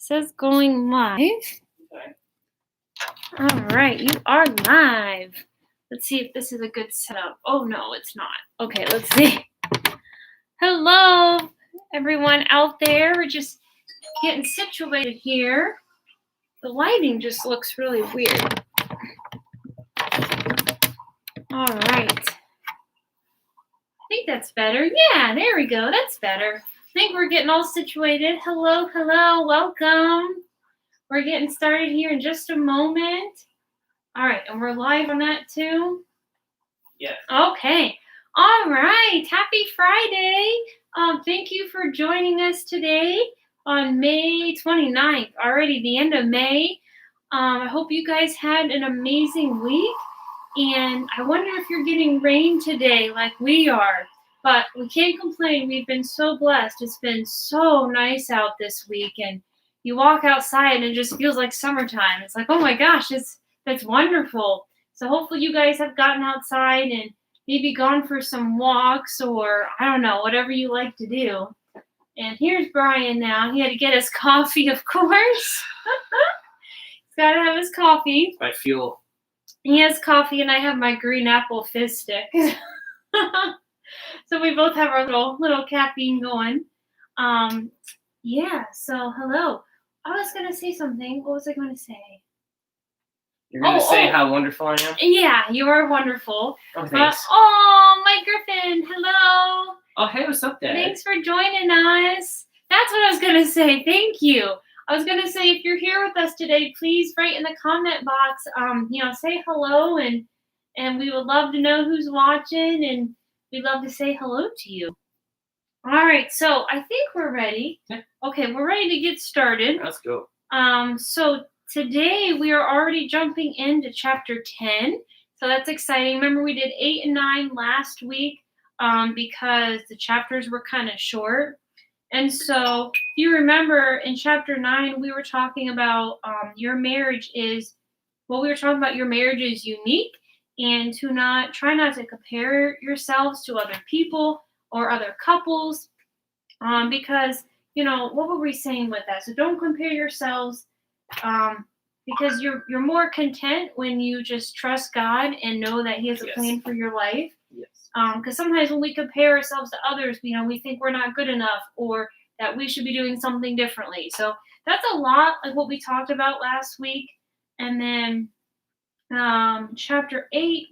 Says going live. All right, you are live. Let's see if this is a good setup. Oh, no, it's not. Okay, let's see. Hello, everyone out there. We're just getting situated here. The lighting just looks really weird. All right. I think that's better. Yeah, there we go. That's better. I think we're getting all situated. Hello, welcome. We're getting started here in just a moment. All right, and we're live on that too? Yes. Okay. All right. Happy Friday. Thank you for joining us today on May 29th, already the end of May. I hope you guys had an amazing week. And I wonder if you're getting rain today like we are. But we can't complain. We've been so blessed. It's been so nice out this week. And you walk outside and it just feels like summertime. It's like, oh my gosh, that's wonderful. So hopefully you guys have gotten outside and maybe gone for some walks or, I don't know, whatever you like to do. And here's Brian now. He had to get his coffee, of course. He's got to have his coffee. My fuel. He has coffee and I have my green apple fizz stick. So we both have our little caffeine going. Yeah, so hello. I was going to say something. What was I going to say? You're going to say how wonderful I am? Yeah, you are wonderful. Oh, thanks. Mike Griffin, hello. Oh, hey, what's up, Dad? Thanks for joining us. That's what I was going to say. Thank you. I was going to say, if you're here with us today, please write in the comment box, say hello, and we would love to know who's watching, and we'd love to say hello to you. All right, so I think we're ready. Yeah. Okay, we're ready to get started. Let's go. So today we are already jumping into chapter 10, so that's exciting. Remember, we did 8 and 9 last week because the chapters were kind of short. And so if you remember in chapter 9, we were talking about your marriage is unique, and try not to compare yourselves to other people or other couples, because, what were we saying with that? So don't compare yourselves, because you're more content when you just trust God and know that He has a plan for your life. Yes. Because sometimes when we compare ourselves to others, we think we're not good enough or that we should be doing something differently. So that's a lot of what we talked about last week. And then chapter 8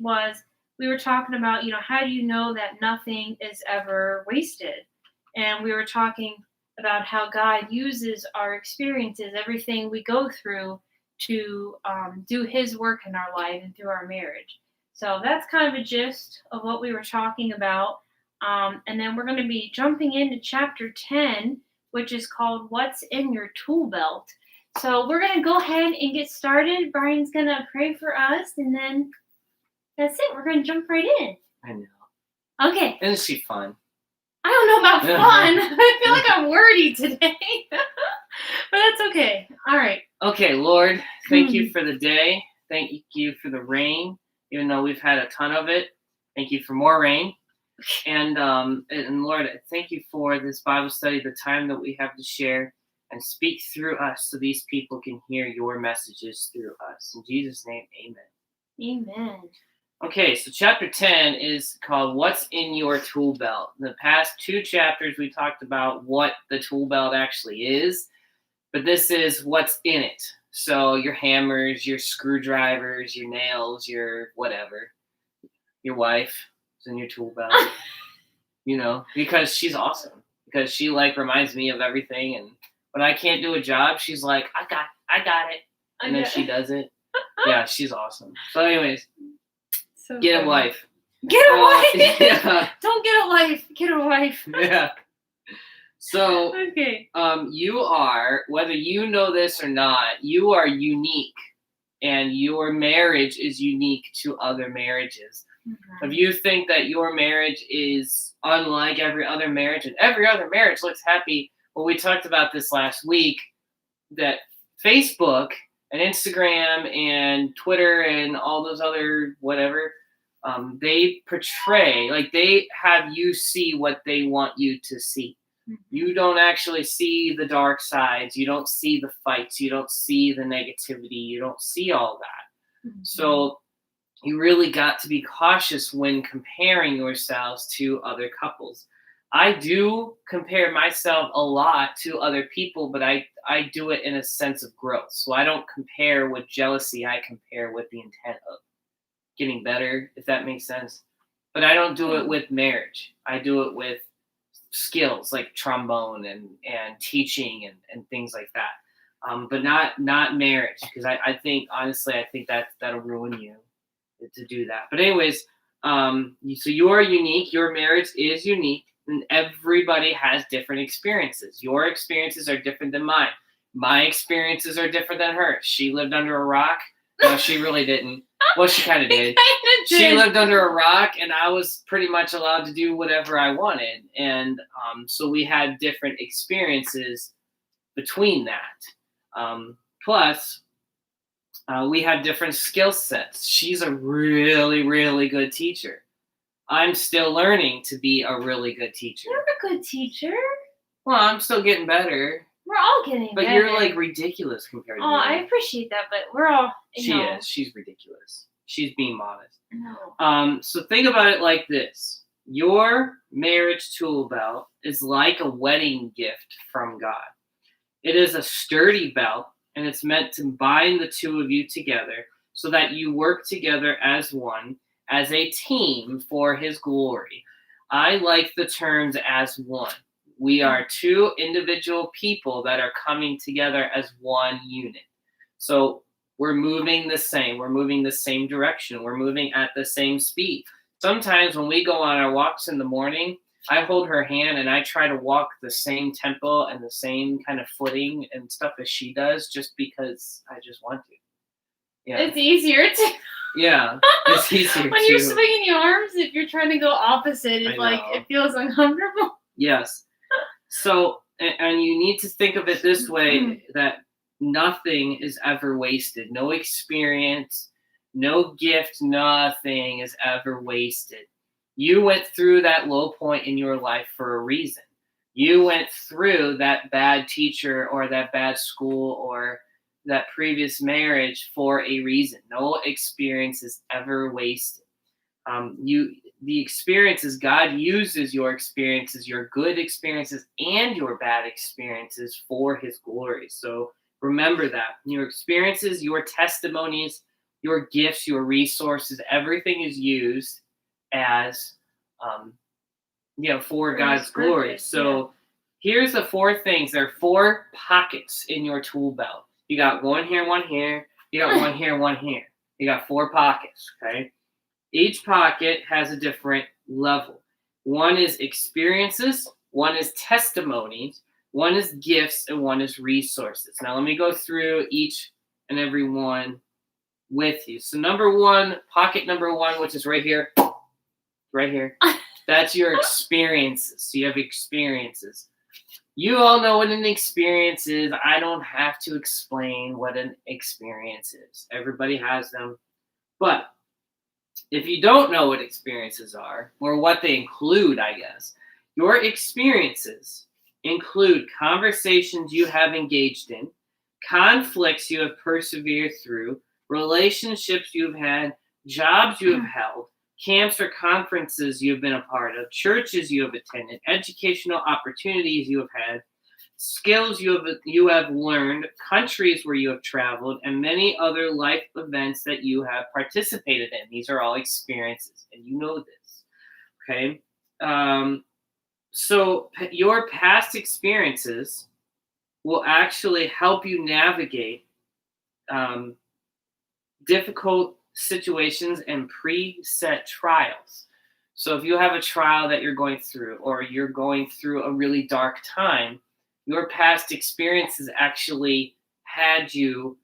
we were talking about, how do you know that nothing is ever wasted? And we were talking about how God uses our experiences, everything we go through, to do His work in our life and through our marriage. So that's kind of a gist of what we were talking about. And then we're going to be jumping into chapter 10, which is called What's in Your Tool Belt? So we're going to go ahead and get started. Brian's going to pray for us, and then that's it. We're going to jump right in. I know. Okay. Isn't she fun? I don't know about fun. I feel like I'm wordy today. But that's okay. All right. Okay, Lord, thank you for the day. Thank you for the rain, even though we've had a ton of it. Thank you for more rain. And Lord, thank you for this Bible study, the time that we have to share and speak through us so these people can hear your messages through us. In Jesus' name, amen. Amen. Okay, so chapter 10 is called What's in Your Tool Belt? In the past 2 chapters, we talked about what the tool belt actually is, but this is what's in it. So your hammers, your screwdrivers, your nails, your whatever, your wife is in your tool belt, because she's awesome, because she reminds me of everything. And when I can't do a job, she's like, I got it. And then she does it. Yeah, she's awesome. So anyways, so get a wife. Get a wife. Yeah. Don't get a wife. Get a wife. Yeah. So, okay. You are, whether you know this or not, you are unique, and your marriage is unique to other marriages. Mm-hmm. If you think that your marriage is unlike every other marriage and every other marriage looks happy, well, we talked about this last week, that Facebook and Instagram and Twitter and all those other whatever, they portray, they have you see what they want you to see. You don't actually see the dark sides. You don't see the fights. You don't see the negativity. You don't see all that. So you really got to be cautious when comparing yourselves to other couples. I do compare myself a lot to other people, but I do it in a sense of growth. So I don't compare with jealousy. I compare with the intent of getting better, if that makes sense. But I don't do it with marriage. I do it with skills like trombone and teaching and things like that. But not marriage, because I think, honestly, I think that'll ruin you to do that. But anyways, so you are unique. Your marriage is unique, and everybody has different experiences. Your experiences are different than mine. My experiences are different than hers. She lived under a rock. No, she really didn't. Well, she kind of did. She lived under a rock, and I was pretty much allowed to do whatever I wanted. And so we had different experiences between that. Plus, we had different skill sets. She's a really, really good teacher. I'm still learning to be a really good teacher. You're a good teacher. Well, I'm still getting better. We're all getting better. But you're like ridiculous compared to me. Oh, I appreciate that, but we're all. She is. She's ridiculous. She's being modest. No. So think about it like this. Your marriage tool belt is like a wedding gift from God. It is a sturdy belt, and it's meant to bind the two of you together so that you work together as one, as a team for his glory. I like the terms as one. We are two individual people that are coming together as one unit. So we're moving the same. We're moving the same direction. We're moving at the same speed. Sometimes when we go on our walks in the morning, I hold her hand and I try to walk the same tempo and the same kind of footing and stuff as she does, just because I just want to. Yeah. It's easier to. Yeah, it's easier when you're swinging your arms, if you're trying to go opposite, it's like it feels uncomfortable. Yes. So, and you need to think of it this way, that nothing is ever wasted. No experience, no gift, nothing is ever wasted. You went through that low point in your life for a reason. You went through that bad teacher or that bad school or that previous marriage for a reason. No experience is ever wasted. The experiences, God uses your experiences, your good experiences and your bad experiences for his glory. So remember that. Your experiences, your testimonies, your gifts, your resources, everything is used as, for God's glory. So here's the four things. There are 4 pockets in your tool belt. You got one here, one here. You got one here, one here. You got 4 pockets, okay? Each pocket has a different level. One is experiences, one is testimonies, one is gifts, and one is resources. Now let me go through each and every one with you. So pocket number 1, which is right here, that's your experiences. So you have experiences. You all know what an experience is. I don't have to explain what an experience is. Everybody has them. But if you don't know what experiences are, or what they include, I guess, your experiences include conversations you have engaged in, conflicts you have persevered through, relationships you've had, jobs you have held, camps or conferences you've been a part of, churches you have attended, educational opportunities you have had, skills you have learned, countries where you have traveled, and many other life events that you have participated in. These are all experiences, and you know this, okay? So your past experiences will actually help you navigate difficult situations and preset trials. So if you have a trial that you're going through, or you're going through a really dark time, your past experiences actually had you,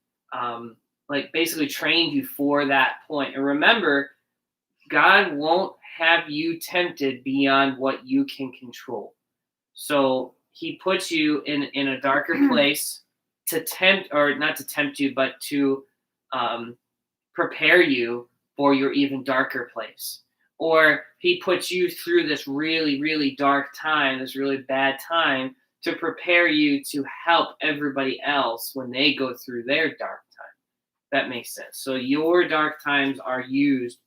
basically trained you for that point. And remember, God won't have you tempted beyond what you can control. So he puts you in a darker place to tempt, or not to tempt you, but to prepare you for your even darker place. or he puts you through this really, really dark time, this really bad time, to prepare you to help everybody else when they go through their dark time. That makes sense. So your dark times are used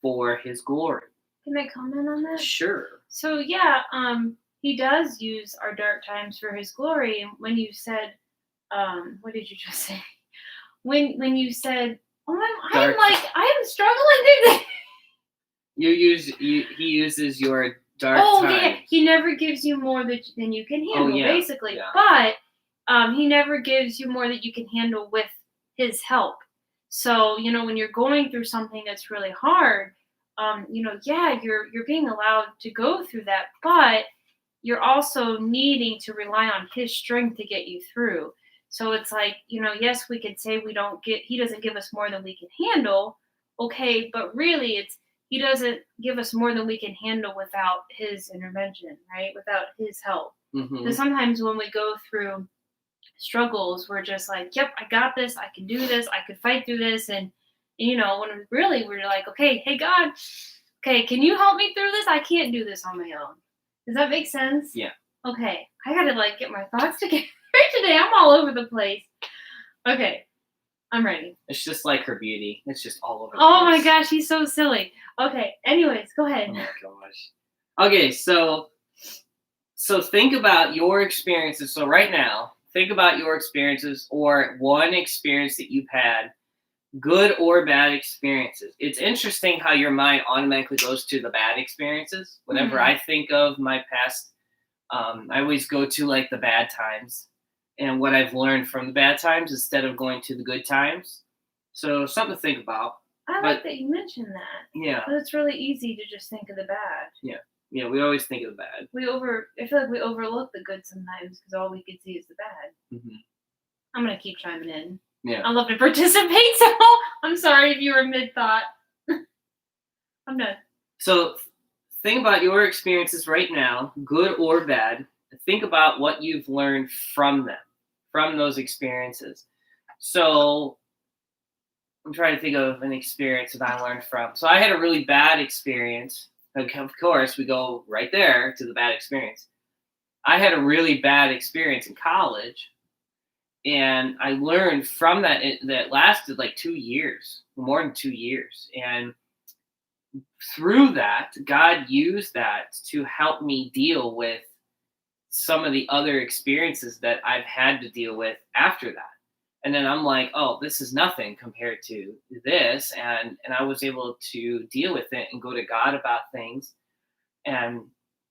for his glory. Can I comment on that? Sure. So yeah, he does use our dark times for his glory. And when you said, what did you just say? When you said, oh, I'm struggling through this. He uses your dark time. Yeah, he never gives you more than you can handle, basically. Yeah. But he never gives you more that you can handle with his help. So, when you're going through something that's really hard, you're being allowed to go through that, but you're also needing to rely on his strength to get you through. So it's like, yes, we could say he doesn't give us more than we can handle. Okay, but really he doesn't give us more than we can handle without his intervention, right? Without his help. Mm-hmm. So sometimes when we go through struggles, we're just like, yep, I got this. I can do this. I could fight through this. And when really we're like, okay, hey God, okay, can you help me through this? I can't do this on my own. Does that make sense? Yeah. Okay, I gotta get my thoughts together today. I'm all over the place. Okay, I'm ready. It's just like her beauty. It's just all over the place. place. My gosh, he's so silly. Okay, anyways, go ahead. Oh my gosh. Okay, so think about your experiences. So right now, think about your experiences or one experience that you've had, good or bad experiences. It's interesting how your mind automatically goes to the bad experiences. Whenever I think of my past, I always go to the bad times and what I've learned from the bad times instead of going to the good times. So something to think about. I like that you mentioned that. Yeah. But it's really easy to just think of the bad. Yeah. Yeah, we always think of the bad. I feel like we overlook the good sometimes because all we can see is the bad. Mm-hmm. I'm going to keep chiming in. Yeah. I love to participate, so I'm sorry if you were mid-thought. I'm done. So think about your experiences right now, good or bad. Think about what you've learned from them, from those experiences. So I'm trying to think of an experience that I learned from. So I had a really bad experience. Of course, we go right there to the bad experience. I had a really bad experience in college, and I learned from that. That lasted 2 years, more than 2 years. And through that, God used that to help me deal with some of the other experiences that I've had to deal with after that. And then I'm like, oh, this is nothing compared to this. And I was able to deal with it and go to God about things. And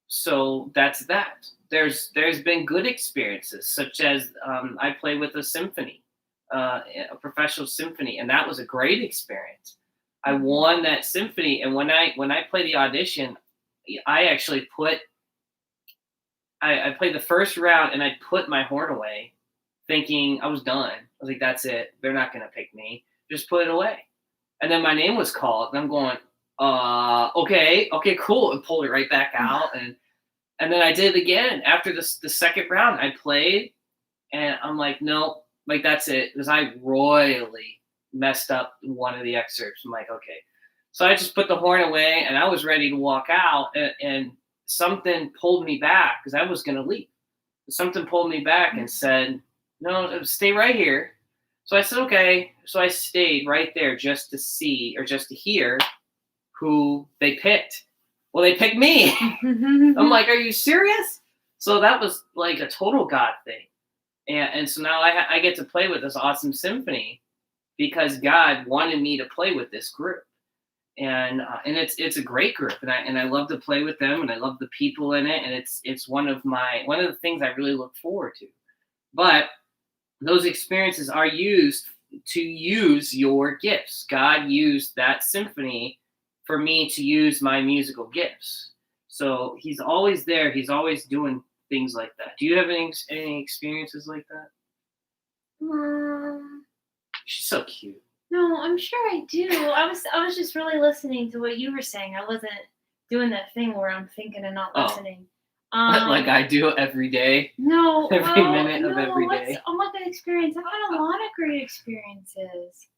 so that's that. There's been good experiences, such as I play with a symphony, a professional symphony, and that was a great experience. I won that symphony, and when I played the audition, I actually I played the first round, and I put my horn away, thinking I was done. I was like, that's it. They're not going to pick me. Just put it away. And then my name was called, and I'm going, okay, cool. And pulled it right back out. And then I did it again. After the second round, I played, and I'm like, no, that's it. Because I royally messed up one of the excerpts. I'm like, okay. So I just put the horn away, and I was ready to walk out, and something pulled me back because I was going to leave. Something pulled me back and said, no, stay right here. So I said, okay. So I stayed right there just to see or just to hear who they picked. Well, they picked me. I'm like, are you serious? So that was a total God thing. And so now I get to play with this awesome symphony because God wanted me to play with this group. And it's a great group, and I love to play with them, and I love the people in it, and it's one of the things I really look forward to. But those experiences are used to use your gifts. God used that symphony for me to use my musical gifts. So he's always there. He's always doing things like that. Do you have any experiences like that? She's so cute. No, I'm sure I do. I was just really listening to what you were saying. I wasn't doing that thing where I'm thinking and not listening. Like I do every day. No, every minute of every day. Oh, what good experience! I've had a lot of great experiences.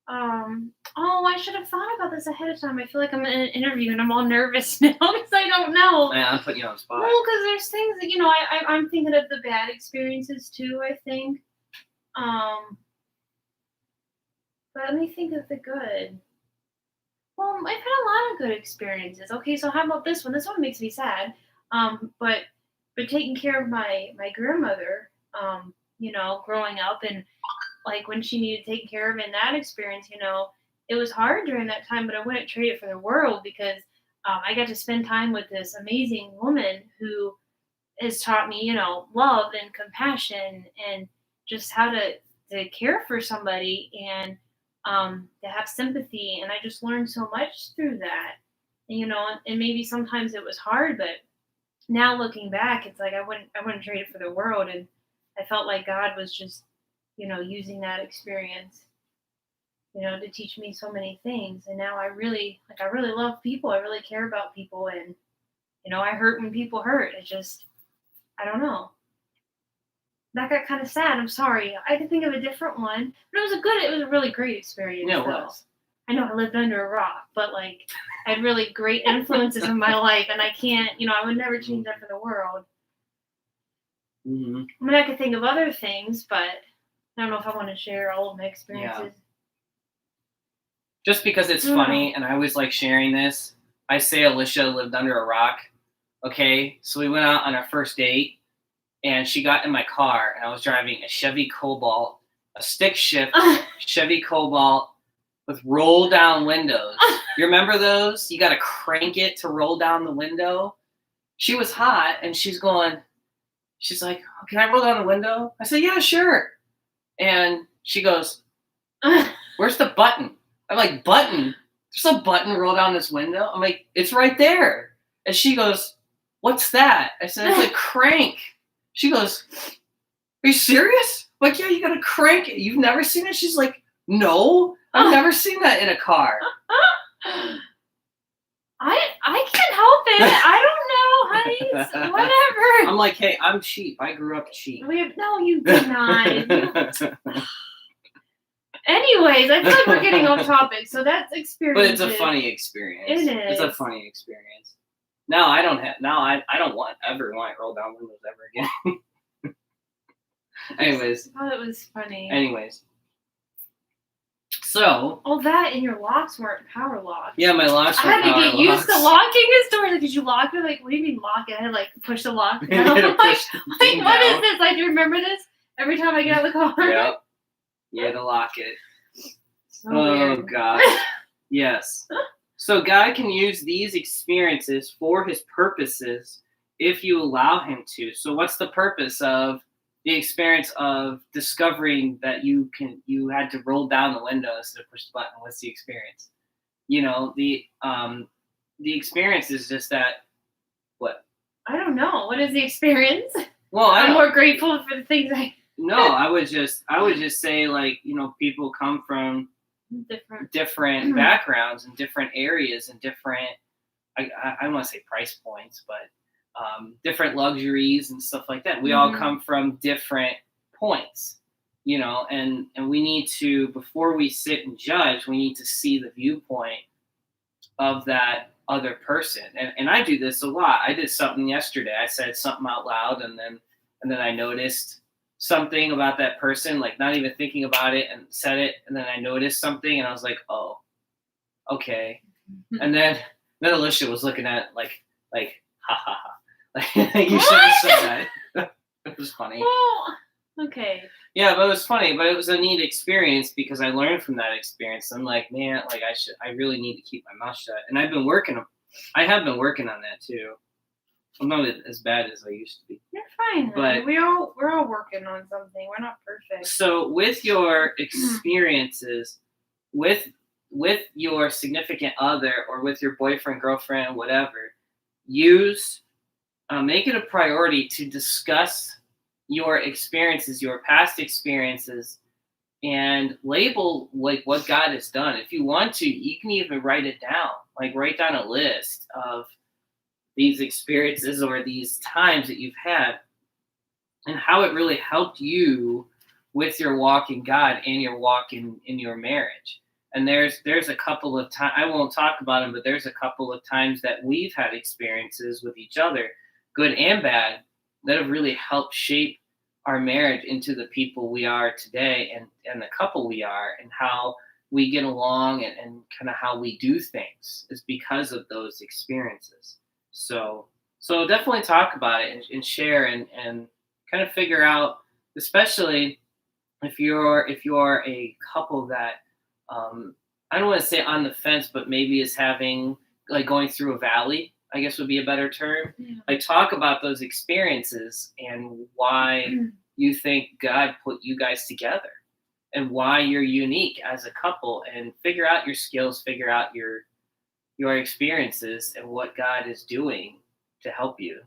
Oh, I should have thought about this ahead of time. I feel like I'm in an interview and I'm all nervous now because I don't know. I'm putting you on the spot. Well, because there's things that I'm thinking of the bad experiences too. I think. But let me think of the good. Well, I've had a lot of good experiences. Okay, so how about this one? This one makes me sad. But taking care of my grandmother. Growing up and like when she needed taken care of in that experience, it was hard during that time, but I wouldn't trade it for the world because I got to spend time with this amazing woman who has taught me, love and compassion and just how to care for somebody and to have sympathy. And I just learned so much through that. And maybe sometimes it was hard, but now looking back, it's like I wouldn't trade it for the world. And I felt like God was just, using that experience, to teach me so many things. And now I really love people. I really care about people. And, I hurt when people hurt. I don't know. That got kind of sad. I'm sorry. I could think of a different one, but it was a really great experience. Yeah, it though. was. I know I lived under a rock, but like I had really great influences in my life, and I can't, I would never change that for the world. Mm-hmm. I mean, I could think of other things, but I don't know if I want to share all of my experiences. Just because it's funny, and I always like sharing this, I say Alicia lived under a rock. Okay, so we went out on our first date, and she got in my car, and I was driving a Chevy Cobalt, a stick shift Chevy Cobalt with roll down windows. You remember those? You got to crank it to roll down the window. She was hot, and she's like, can I roll down the window? I said, yeah, sure. And she goes, where's the button? I'm like, button? There's no button to roll down this window. I'm like, it's right there. And she goes, what's that? I said, it's a crank. She goes, are you serious? I'm like, yeah, you gotta crank it. You've never seen it? She's like, no, I've never seen that in a car. I can't help it. I don't know, honey. Whatever. I'm like, hey, I'm cheap. I grew up cheap. No, you did not. Anyways, I feel like we're getting off topic, so that's experience. But it's a funny experience. It is. It's a funny experience. Now I don't ever want to roll down windows ever again. Anyways. I thought it was funny. Anyways. So. Oh, that and your locks weren't power locks. Yeah, my locks weren't power locks. I had to get used to locking this door. Like, did you lock it? Like, what do you mean lock it? I had to, like, push the lock down. What is this? Like, do you remember this? Every time I get out of the car. Yep. You had to lock it. So weird. God. Yes. So God can use these experiences for his purposes if you allow him to. So what's the purpose of the experience of discovering that you had to roll down the window instead of push the button? What's the experience? The experience is just that. What? I don't know. What is the experience? Well, I'm more grateful for the things No, I would just say, like, people come from different backgrounds and different areas and different, I don't want to say price points, but different luxuries and stuff like that. We all come from different points, and we need to, before we sit and judge, we need to see the viewpoint of that other person. And I do this a lot. I did something yesterday. I said something out loud, and then I noticed something about that person, like not even thinking about it, and said it, and then I noticed something, and I was like, oh, okay. And then Alicia was looking at it like ha ha ha. Like, you should have said that. It was funny. Oh, okay. Yeah, but it was funny, but it was a neat experience because I learned from that experience. I'm like, man, like I really need to keep my mouth shut. And I have been working on that too. I'm not as bad as I used to be. You're fine. But we're all working on something. We're not perfect. So with your experiences, with your significant other or with your boyfriend, girlfriend, whatever, make it a priority to discuss your experiences, your past experiences, and label like what God has done. If you want to, you can even write it down. Like write down a list of these experiences or these times that you've had and how it really helped you with your walk in God and your walk in your marriage. And there's a couple of times, I won't talk about them, but there's a couple of times that we've had experiences with each other, good and bad, that have really helped shape our marriage into the people we are today, and the couple we are, and how we get along, and kind of how we do things is because of those experiences. So definitely talk about it, and share, and kind of figure out, especially if you're a couple that, I don't want to say on the fence, but maybe is having, like, going through a valley, I guess would be a better term. Yeah. Like, talk about those experiences and why you think God put you guys together, and why you're unique as a couple, and figure out your skills, figure out your experiences, and what God is doing to help you.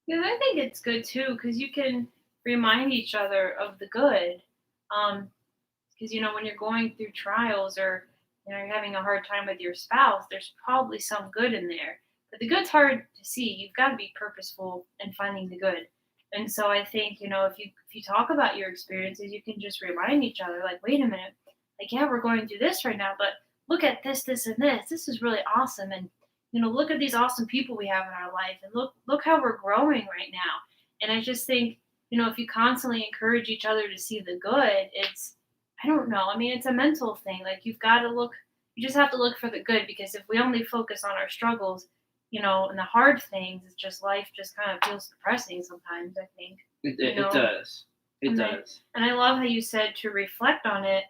Yeah, I think it's good too because you can remind each other of the good. Because when you're going through trials, or you're having a hard time with your spouse, there's probably some good in there. But the good's hard to see. You've got to be purposeful in finding the good. And so I think if you talk about your experiences, you can just remind each other, like, wait a minute, like, yeah, we're going through this right now, but look at this, this, and this. This is really awesome, and look at these awesome people we have in our life, and look how we're growing right now. And I just think if you constantly encourage each other to see the good, it's, I don't know. I mean, it's a mental thing. Like, you've got to look, you just have to look for the good, because if we only focus on our struggles, and the hard things, it's just, life just kind of feels depressing sometimes, I think. It does. It And does. And I love how you said to reflect on it.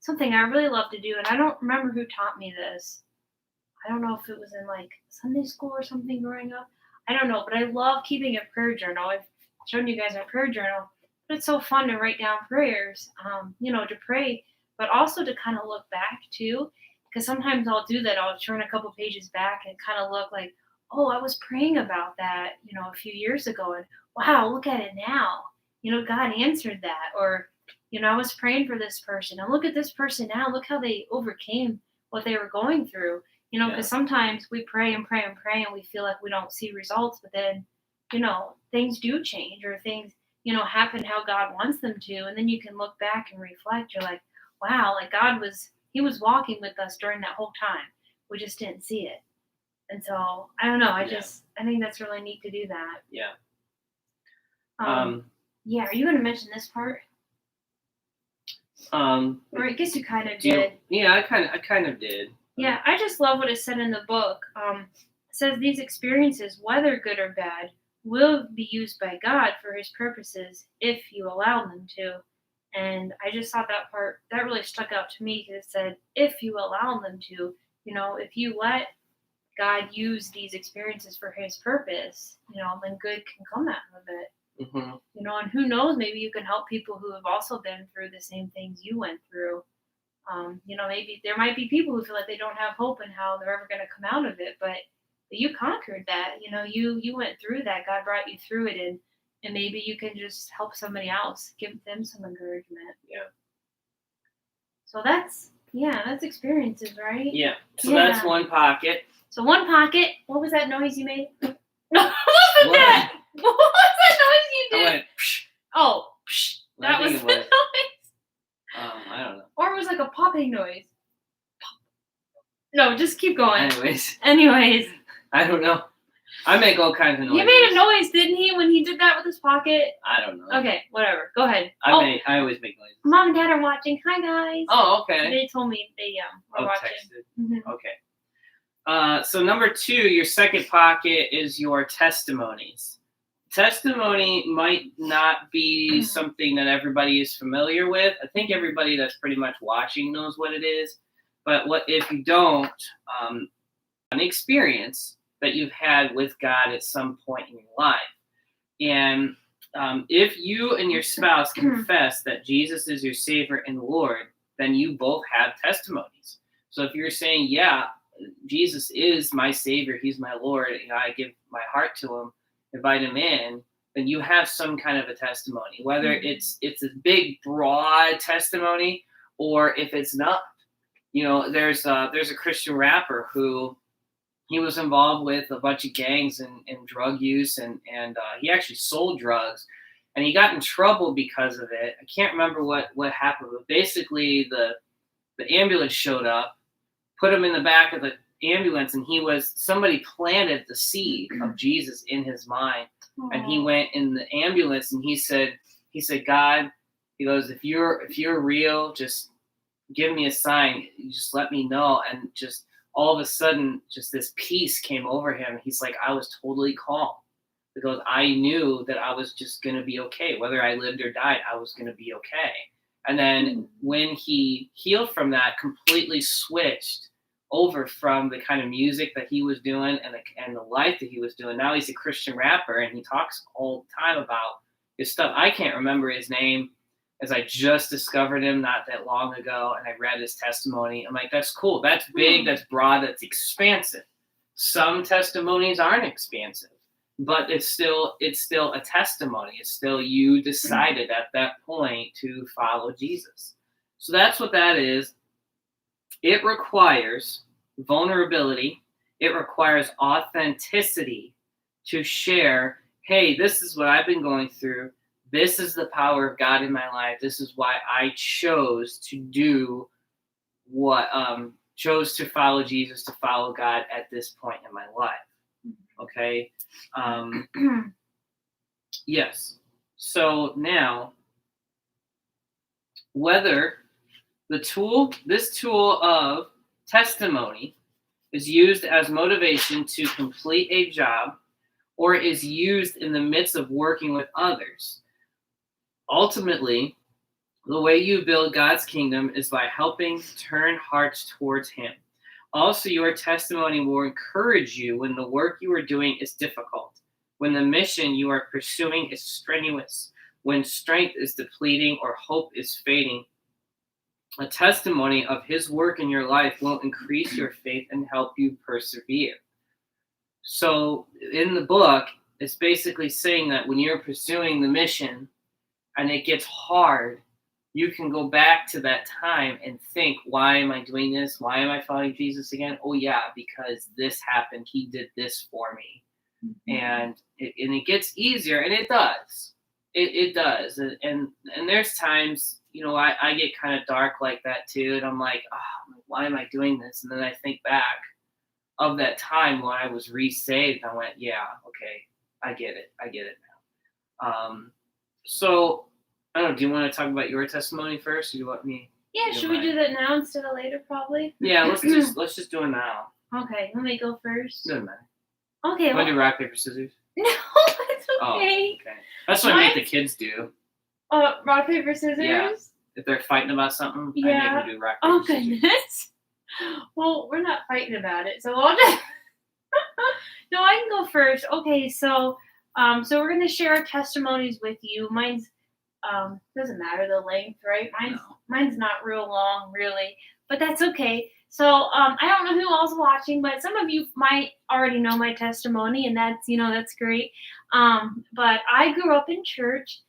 Something I really love to do, and I don't remember who taught me this. I don't know if it was in, like, Sunday school or something growing up. I don't know, but I love keeping a prayer journal. I've shown you guys our prayer journal. But it's so fun to write down prayers, to pray, but also to kind of look back too. Because sometimes I'll do that. I'll turn a couple pages back and kind of look like, oh, I was praying about that, a few years ago. And wow, look at it now. God answered that. Or, I was praying for this person. And look at this person now. Look how they overcame what they were going through. Yeah. Because sometimes we pray and pray and pray, and we feel like we don't see results. But then, things do change, or things, happen how God wants them to. And then you can look back and reflect. You're like, wow, like, He was walking with us during that whole time. We just didn't see it. And so, I don't know. I think that's really neat to do that. Yeah. Yeah. Are you going to mention this part? Or I guess you kind of did. Yeah, I kind of did. Yeah, I just love what it said in the book. It says these experiences, whether good or bad, will be used by God for His purposes if you allow them to. And I just thought that part, that really stuck out to me, because it said, if you allow them to, if you let God use these experiences for His purpose, then good can come out of it. Mm-hmm. And who knows, maybe you can help people who have also been through the same things you went through. Maybe there might be people who feel like they don't have hope and how they're ever going to come out of it, but you conquered that. You went through that. God brought you through it, and maybe you can just help somebody else, give them some encouragement. Yeah. So that's experiences, right? Yeah. So that's one pocket. So one pocket. What was that noise you made? No, what was that? What was that noise you did? I went, psh. Oh, psh. That was the noise. I don't know. Or it was like a popping noise. No, just keep going. Anyways. I don't know. I make all kinds of noises. He made a noise, didn't he, when he did that with his pocket? I don't know. Okay, whatever. Go ahead. I always make noises. Mom and Dad are watching. Hi, guys. Oh, okay. They told me they were watching. Texted. Mm-hmm. Okay. So number 2, your second pocket is your testimonies. Testimony might not be something that everybody is familiar with. I think everybody that's pretty much watching knows what it is. But what if you don't? An experience that you've had with God at some point in your life. And if you and your spouse confess that Jesus is your Savior and Lord, then you both have testimonies. So if you're saying, yeah, Jesus is my Savior, He's my Lord, I give my heart to Him, invite Him in, then you have some kind of a testimony, whether it's a big, broad testimony, or if it's not. There's a Christian rapper who, he was involved with a bunch of gangs and drug use, and he actually sold drugs, and he got in trouble because of it. I can't remember what happened, but basically the ambulance showed up, put him in the back of the ambulance, and somebody planted the seed of Jesus in his mind. And he went in the ambulance and he said, God, he goes, if you're real, just give me a sign. You just let me know. And just all of a sudden, just this peace came over him. He's like, I was totally calm because I knew that I was just going to be okay. Whether I lived or died, I was going to be okay. And then when he healed from that, completely switched over from the kind of music that he was doing and the life that he was doing. Now he's a Christian rapper and he talks all the time about his stuff. I can't remember his name, as I just discovered him not that long ago, and I read his testimony. I'm like, that's cool. That's big. That's broad. That's expansive. Some testimonies aren't expansive, but it's still a testimony. It's still you decided at that point to follow Jesus. So that's what that is. It requires vulnerability. It requires authenticity to share, hey, this is what I've been going through. This is the power of God in my life. This is why I chose to do chose to follow Jesus, to follow God at this point in my life. Okay. Yes. So now, whether this tool of testimony is used as motivation to complete a job or is used in the midst of working with others, ultimately, the way you build God's kingdom is by helping turn hearts towards Him. Also, your testimony will encourage you when the work you are doing is difficult, when the mission you are pursuing is strenuous, when strength is depleting or hope is fading. A testimony of His work in your life will increase your faith and help you persevere. So in the book, it's basically saying that when you're pursuing the mission and it gets hard, you can go back to that time and think, why am I doing this? Why am I following Jesus again? Oh yeah, because this happened. He did this for me. Mm-hmm. And it gets easier, and it does. It does. And there's times, I get kind of dark like that too. And I'm like, why am I doing this? And then I think back of that time when I was re-saved. I went, yeah, okay, I get it now. So I don't know, do you want to talk about your testimony first, or do you want me? Yeah, should we do that now instead of later, probably? Yeah, let's just do it now. Okay, let me go first. Doesn't matter. Okay. Want to do rock, paper, scissors? No, it's okay. Oh, okay. That's what I make the kids do. Rock, paper, scissors? Yeah. If they're fighting about something, I make them do rock, paper, scissors. Oh, goodness. Well, we're not fighting about it, so I'll just... No, I can go first. Okay, so we're going to share our testimonies with you. Mine's doesn't matter the length, right? Mine's not real long, really, but that's okay. So I don't know who else is watching, but some of you might already know my testimony, and that's great. But I grew up in church.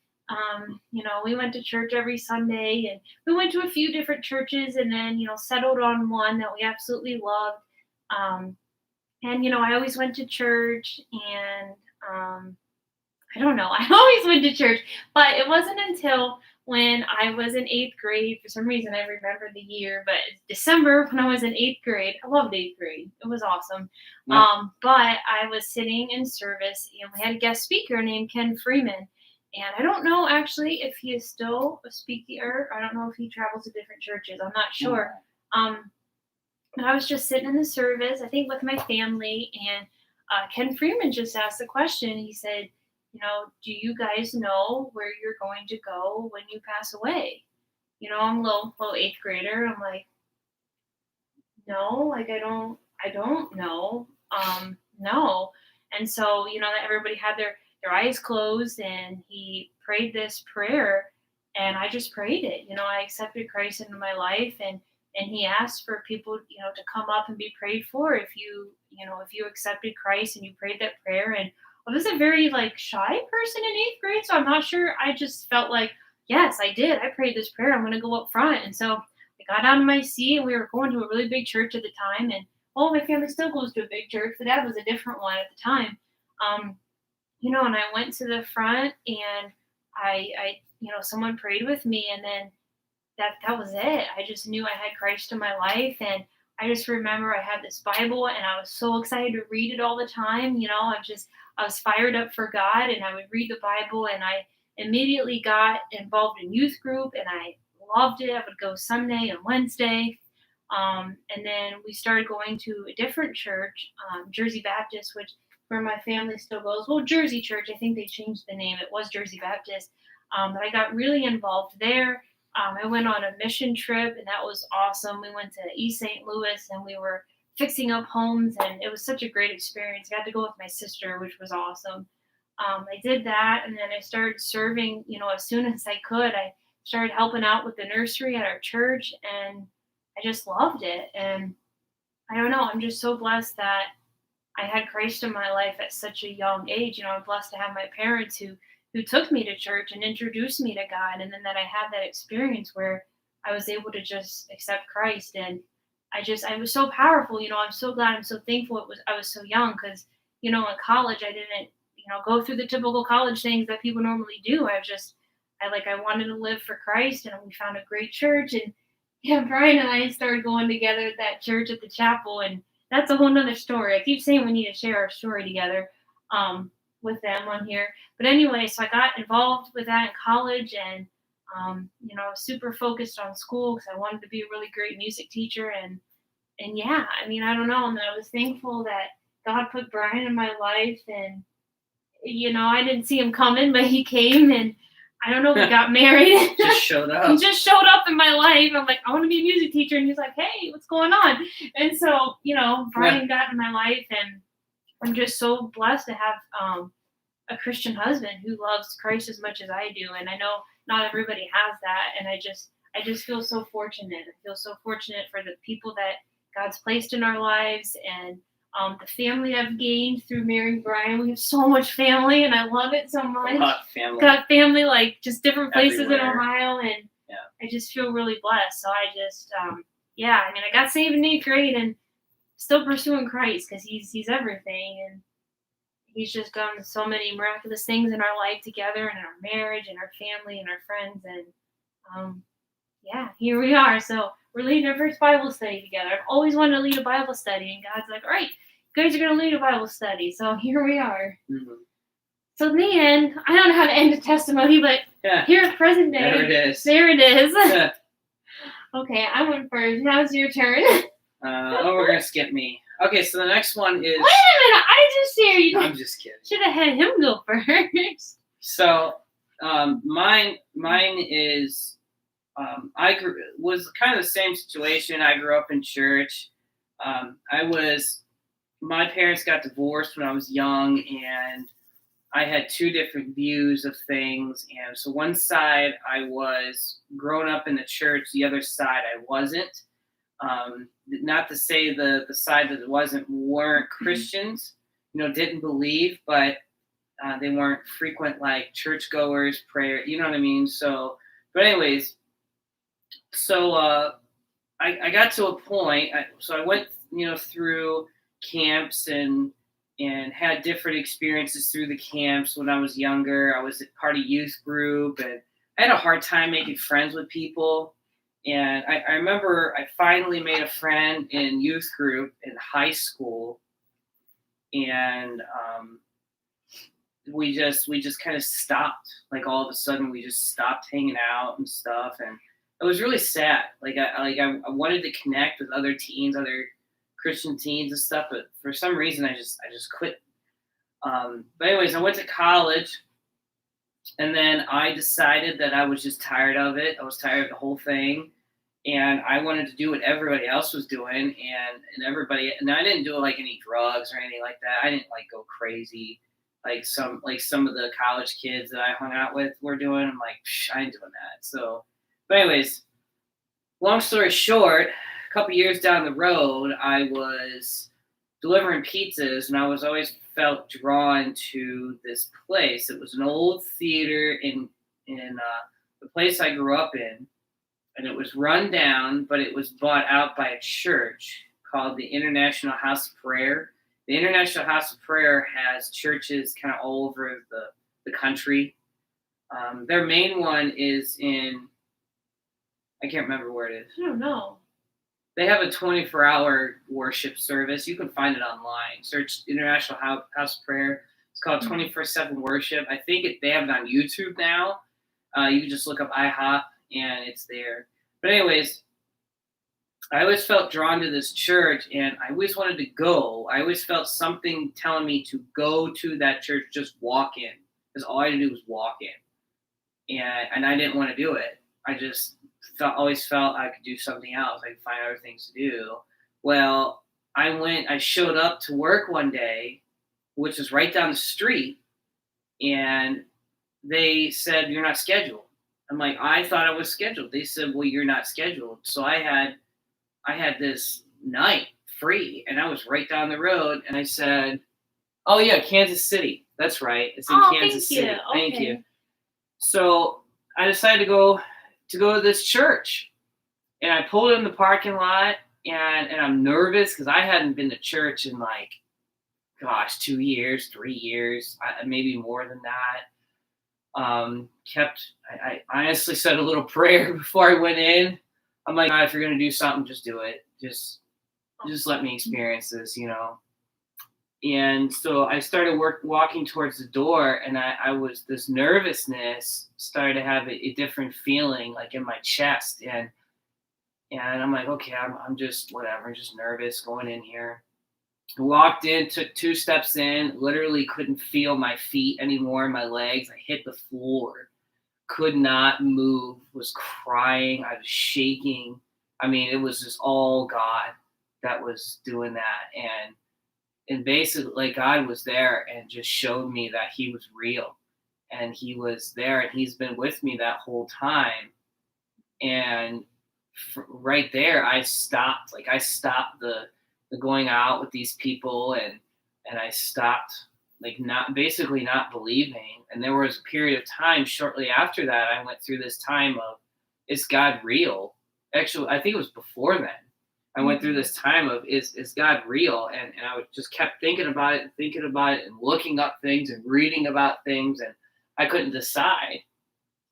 We went to church every Sunday, and we went to a few different churches, and then settled on one that we absolutely loved. And I always went to church, and I don't know. I always went to church, but it wasn't until when I was in 8th grade. For some reason, I remember the year, but December when I was in 8th grade. I loved 8th grade. It was awesome. Yeah. But I was sitting in service, and we had a guest speaker named Ken Freeman. And I don't know actually if he is still a speaker. I don't know if he travels to different churches. I'm not sure. But I was just sitting in the service, I think with my family, and Ken Freeman just asked a question. He said, do you guys know where you're going to go when you pass away? I'm a little 8th grader. I'm like, no, like I don't know. No. And so, that everybody had their eyes closed, and he prayed this prayer, and I just prayed it. I accepted Christ into my life, and he asked for people, to come up and be prayed for if you accepted Christ and you prayed that prayer. And I was a very shy person in 8th grade, so I'm not sure. I just felt like, yes, I did. I prayed this prayer. I'm going to go up front. And so I got out of my seat, and we were going to a really big church at the time. And my family still goes to a big church, but that was a different one at the time. And I went to the front, and I someone prayed with me, and then that was it. I just knew I had Christ in my life, and I just remember I had this Bible, and I was so excited to read it all the time. I was fired up for God, and I would read the Bible, and I immediately got involved in youth group, and I loved it. I would go Sunday and Wednesday. And then we started going to a different church, Jersey Baptist, which where my family still goes. Well, Jersey Church, I think they changed the name. It was Jersey Baptist. But I got really involved there. I went on a mission trip, and that was awesome. We went to East St. Louis, and we were fixing up homes, and it was such a great experience. I got to go with my sister, which was awesome. I did that, and then I started serving, as soon as I could. I started helping out with the nursery at our church, and I just loved it. And I don't know, I'm just so blessed that I had Christ in my life at such a young age. I'm blessed to have my parents who took me to church and introduced me to God, and then that I had that experience where I was able to just accept Christ. And I was so powerful. I'm so glad, I'm so thankful I was so young, because in college I didn't go through the typical college things that people normally do. I wanted to live for Christ, and we found a great church. And yeah, Brian and I started going together at that church at the chapel, and that's a whole nother story. I keep saying we need to share our story together with them on here. But anyway, so I got involved with that in college, and I was super focused on school because I wanted to be a really great music teacher. And yeah, I don't know. And I was thankful that God put Brian in my life, and I didn't see him coming, but he came, and I don't know, we got married. Just showed up. He just showed up in my life. I'm like, I want to be a music teacher. And he's like, hey, what's going on? And so, Brian got in my life, and I'm just so blessed to have a Christian husband who loves Christ as much as I do. And I know not everybody has that. And I just feel so fortunate. I feel so fortunate for the people that God's placed in our lives, and the family I've gained through marrying Brian. We have so much family, and I love it so much. Got family like just different places Everywhere. in Ohio, and Yeah. I just feel really blessed. So I just, I got saved in 8th grade, and still pursuing Christ because he's everything, and he's just done so many miraculous things in our life together, and in our marriage, and our family, and our friends, and here we are. So we're leading our first Bible study together. I've always wanted to lead a Bible study, and God's like, all right, you guys are going to lead a Bible study. So here we are. Mm-hmm. So then, I don't know how to end a testimony, but here at present day. There it is. There it is. Yeah. Okay, I went first. Now it's your turn. We're going to skip me. Okay, so the next one is... Wait a minute, I just shared you. I'm just kidding. Should have had him go first. So, mine is... was kind of the same situation. I grew up in church. My parents got divorced when I was young, and I had two different views of things. And so one side I was grown up in the church, the other side I wasn't. Not to say the side that weren't Christians, didn't believe, but they weren't frequent like churchgoers, prayer, you know what I mean? So, but anyways, so I got to a point. I went, through camps and had different experiences through the camps when I was younger. I was part of youth group, and I had a hard time making friends with people. And I remember I finally made a friend in youth group in high school, and we just kind of stopped. Like all of a sudden, we just stopped hanging out and stuff, and it was really sad. I wanted to connect with other teens, other Christian teens and stuff, but for some reason I just quit. But anyways, I went to college, and then I decided that I was just tired of it. I was tired of the whole thing, and I wanted to do what everybody else was doing, and I didn't do like any drugs or anything like that. I didn't go crazy like some of the college kids that I hung out with were doing. I'm like, I ain't doing that. So, but anyways, long story short, a couple years down the road, I was delivering pizzas, and I was always felt drawn to this place. It was an old theater in the place I grew up in, and it was run down, but it was bought out by a church called the International House of Prayer. The International House of Prayer has churches kind of all over the country. Their main one is in I can't remember where it is. I don't know. They have a 24-hour worship service. You can find it online. Search International House of Prayer. It's called 24/7 Worship. I think they have it on YouTube now. You can just look up IHOP and it's there. But anyways, I always felt drawn to this church and I always wanted to go. I always felt something telling me to go to that church, just walk in. Because all I had to do was walk in. And I didn't want to do it. I just always felt I could do something else. I could find other things to do. Well, I showed up to work one day, which was right down the street, and they said, "You're not scheduled." I'm like, I thought I was scheduled. They said, "Well, you're not scheduled." So I had this night free, and I was right down the road, and I said, "Oh yeah, Kansas City. That's right. It's in Kansas City." Thank you. So I decided to go to this church, and I pulled in the parking lot, and I'm nervous because I hadn't been to church in 2 years, 3 years, maybe more than that. I honestly said a little prayer before I went in. I'm like, God, if you're gonna do something, just do it. Just let me experience this, And so I started walking towards the door, and I was, this nervousness started to have a different feeling, in my chest, and I'm like, okay, I'm just whatever, just nervous going in here. Walked in, took 2 steps in, literally couldn't feel my feet anymore, my legs. I hit the floor, could not move, was crying, I was shaking. I mean, it was just all God that was doing that, and basically God was there and just showed me that he was real, and he was there, and he's been with me that whole time. And right there, I stopped the going out with these people, and I stopped not believing. And there was a period of time shortly after that, I went through this time of, is God real? Actually, I think it was before then. I went through this time of, is God real? And I would just kept thinking about it and looking up things and reading about things, and I couldn't decide.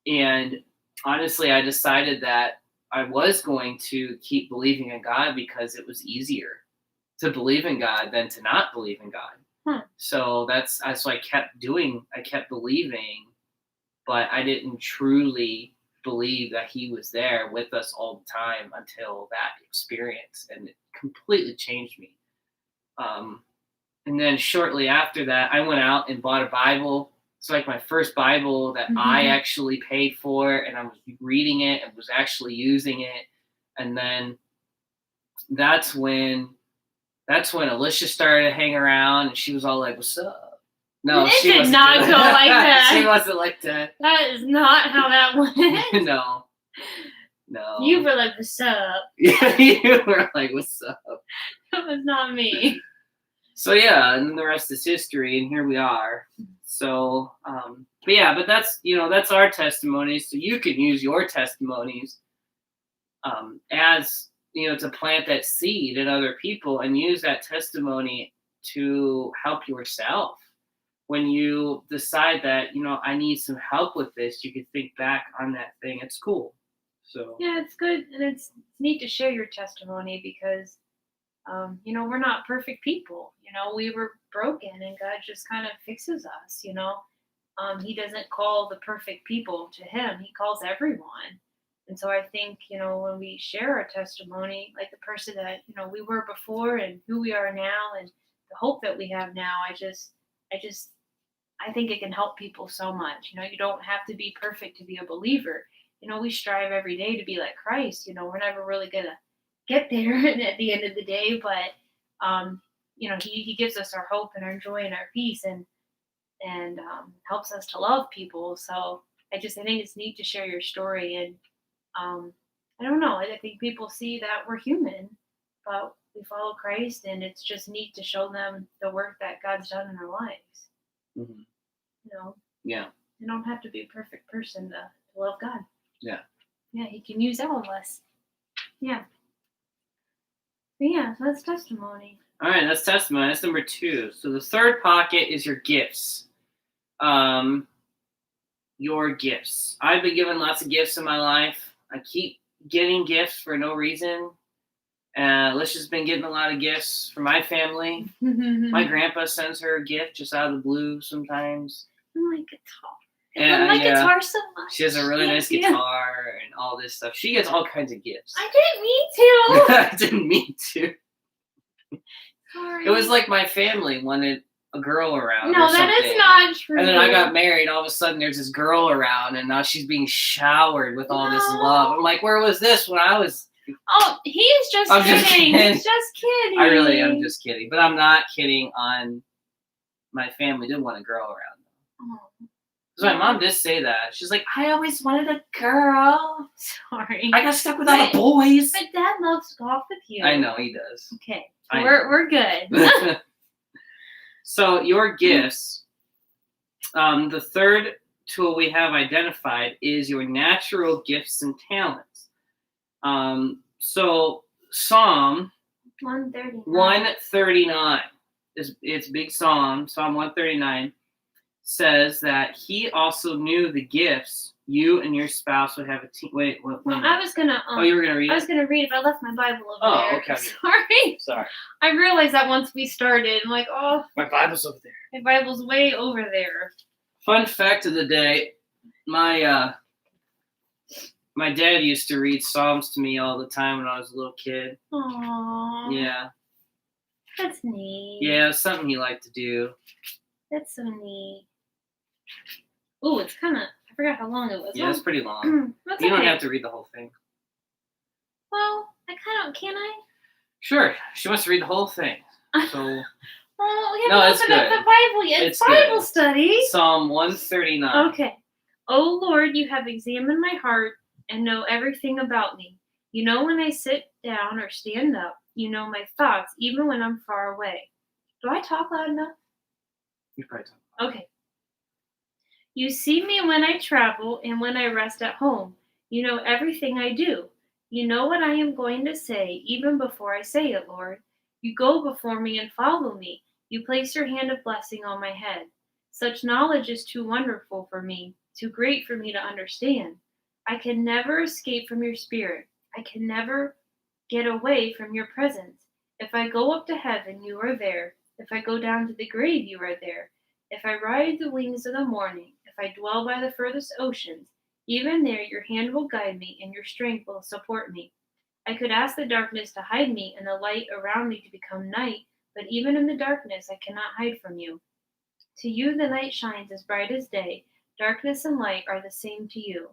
And honestly, I decided that I was going to keep believing in God because it was easier to believe in God than to not believe in God. So that's what I kept doing. I kept believing, but I didn't truly believe that he was there with us all the time until that experience, and it completely changed me. And then shortly after that, I went out and bought a Bible. It's my first Bible that I actually paid for, and I was reading it and was actually using it. And then that's when Alicia started to hang around, and she was all like, "What's up?" No, she did not go like that. She wasn't like that. That is not how that went. No. You were like, "What's up?" Yeah, you were like, "What's up?" That was not me. So yeah, and then the rest is history, and here we are. So, but that's that's our testimonies. So you can use your testimonies as to plant that seed in other people, and use that testimony to help yourself. When you decide that, I need some help with this, you can think back on that thing. It's cool. So yeah, it's good, and it's neat to share your testimony because, we're not perfect people. We were broken, and God just kind of fixes us. He doesn't call the perfect people to him; he calls everyone. And so I think, when we share our testimony, like the person that we were before and who we are now, and the hope that we have now, I think it can help people so much. You don't have to be perfect to be a believer. We strive every day to be like Christ. We're never really going to get there at the end of the day, but, he gives us our hope and our joy and our peace, and helps us to love people. So I think it's neat to share your story. And I don't know, I think people see that we're human, but we follow Christ, and it's just neat to show them the work that God's done in our lives. Mm-hmm. Yeah. You don't have to be a perfect person to love God. Yeah. Yeah, he can use all of us. Yeah. But yeah, so that's testimony. All right, that's testimony. That's number 2. So the third pocket is your gifts. Your gifts. I've been given lots of gifts in my life. I keep getting gifts for no reason. Alicia's been getting a lot of gifts from my family. My grandpa sends her a gift just out of the blue sometimes. My guitar. And, I love my guitar so much. She has a really nice Thank you. guitar and all this stuff. She gets all kinds of gifts. I didn't mean to. I didn't mean to. Sorry. It was like my family wanted a girl around. No, or that is something. not true. And then I got married. All of a sudden, there's this girl around, and now she's being showered with all this No. love. I'm like, where was this when I was? Oh, he's just I'm kidding. just kidding. He's just kidding. I really am just kidding, but I'm not kidding. On my family did want a girl around. Oh, Because my mom did say that. She's like, I always wanted a girl. sorry. I got stuck with all the But- boys. But Dad loves golf with you. I know he does. Okay, I we're good. So your gifts, the third tool we have identified is your natural gifts and talents. So Psalm 139. 139 it's big Psalm 139 says that he also knew the gifts you and your spouse would have a team. Wait, what? Well, I was gonna. Oh, you were gonna read I it? was gonna read it, but I left my Bible over Oh, there. okay. Sorry. Sorry, I realized that once we started. I'm like, oh, my Bible's over there. my Bible's way over there. Fun fact of the day: my dad used to read Psalms to me all the time when I was a little kid. Aww. Yeah, That's neat. yeah, it's something he liked to do. That's so neat. Ooh, it's kind of. I forgot how long it was. Yeah, it's pretty long. That's You don't okay. have to read the whole thing. Well, I kind of. Can I? Sure, she wants to read the whole thing. So Well, we No, haven't it's opened up good. the Bible yet. It's It's Bible good. study. Psalm 139. Okay. Oh Lord, you have examined my heart and know everything about me. You know when I sit down or stand up. You know my thoughts, even when I'm far away. Do I talk loud enough? You probably don't. Okay. You see me when I travel and when I rest at home. You know everything I do. You know what I am going to say, even before I say it, Lord. You go before me and follow me. You place your hand of blessing on my head. Such knowledge is too wonderful for me, too great for me to understand. I can never escape from your spirit. I can never get away from your presence. If I go up to heaven, you are there. If I go down to the grave, you are there. If I ride the wings of the morning, if I dwell by the furthest oceans, even there your hand will guide me and your strength will support me. I could ask the darkness to hide me and the light around me to become night, but even in the darkness I cannot hide from you. To you the night shines as bright as day. Darkness and light are the same to you.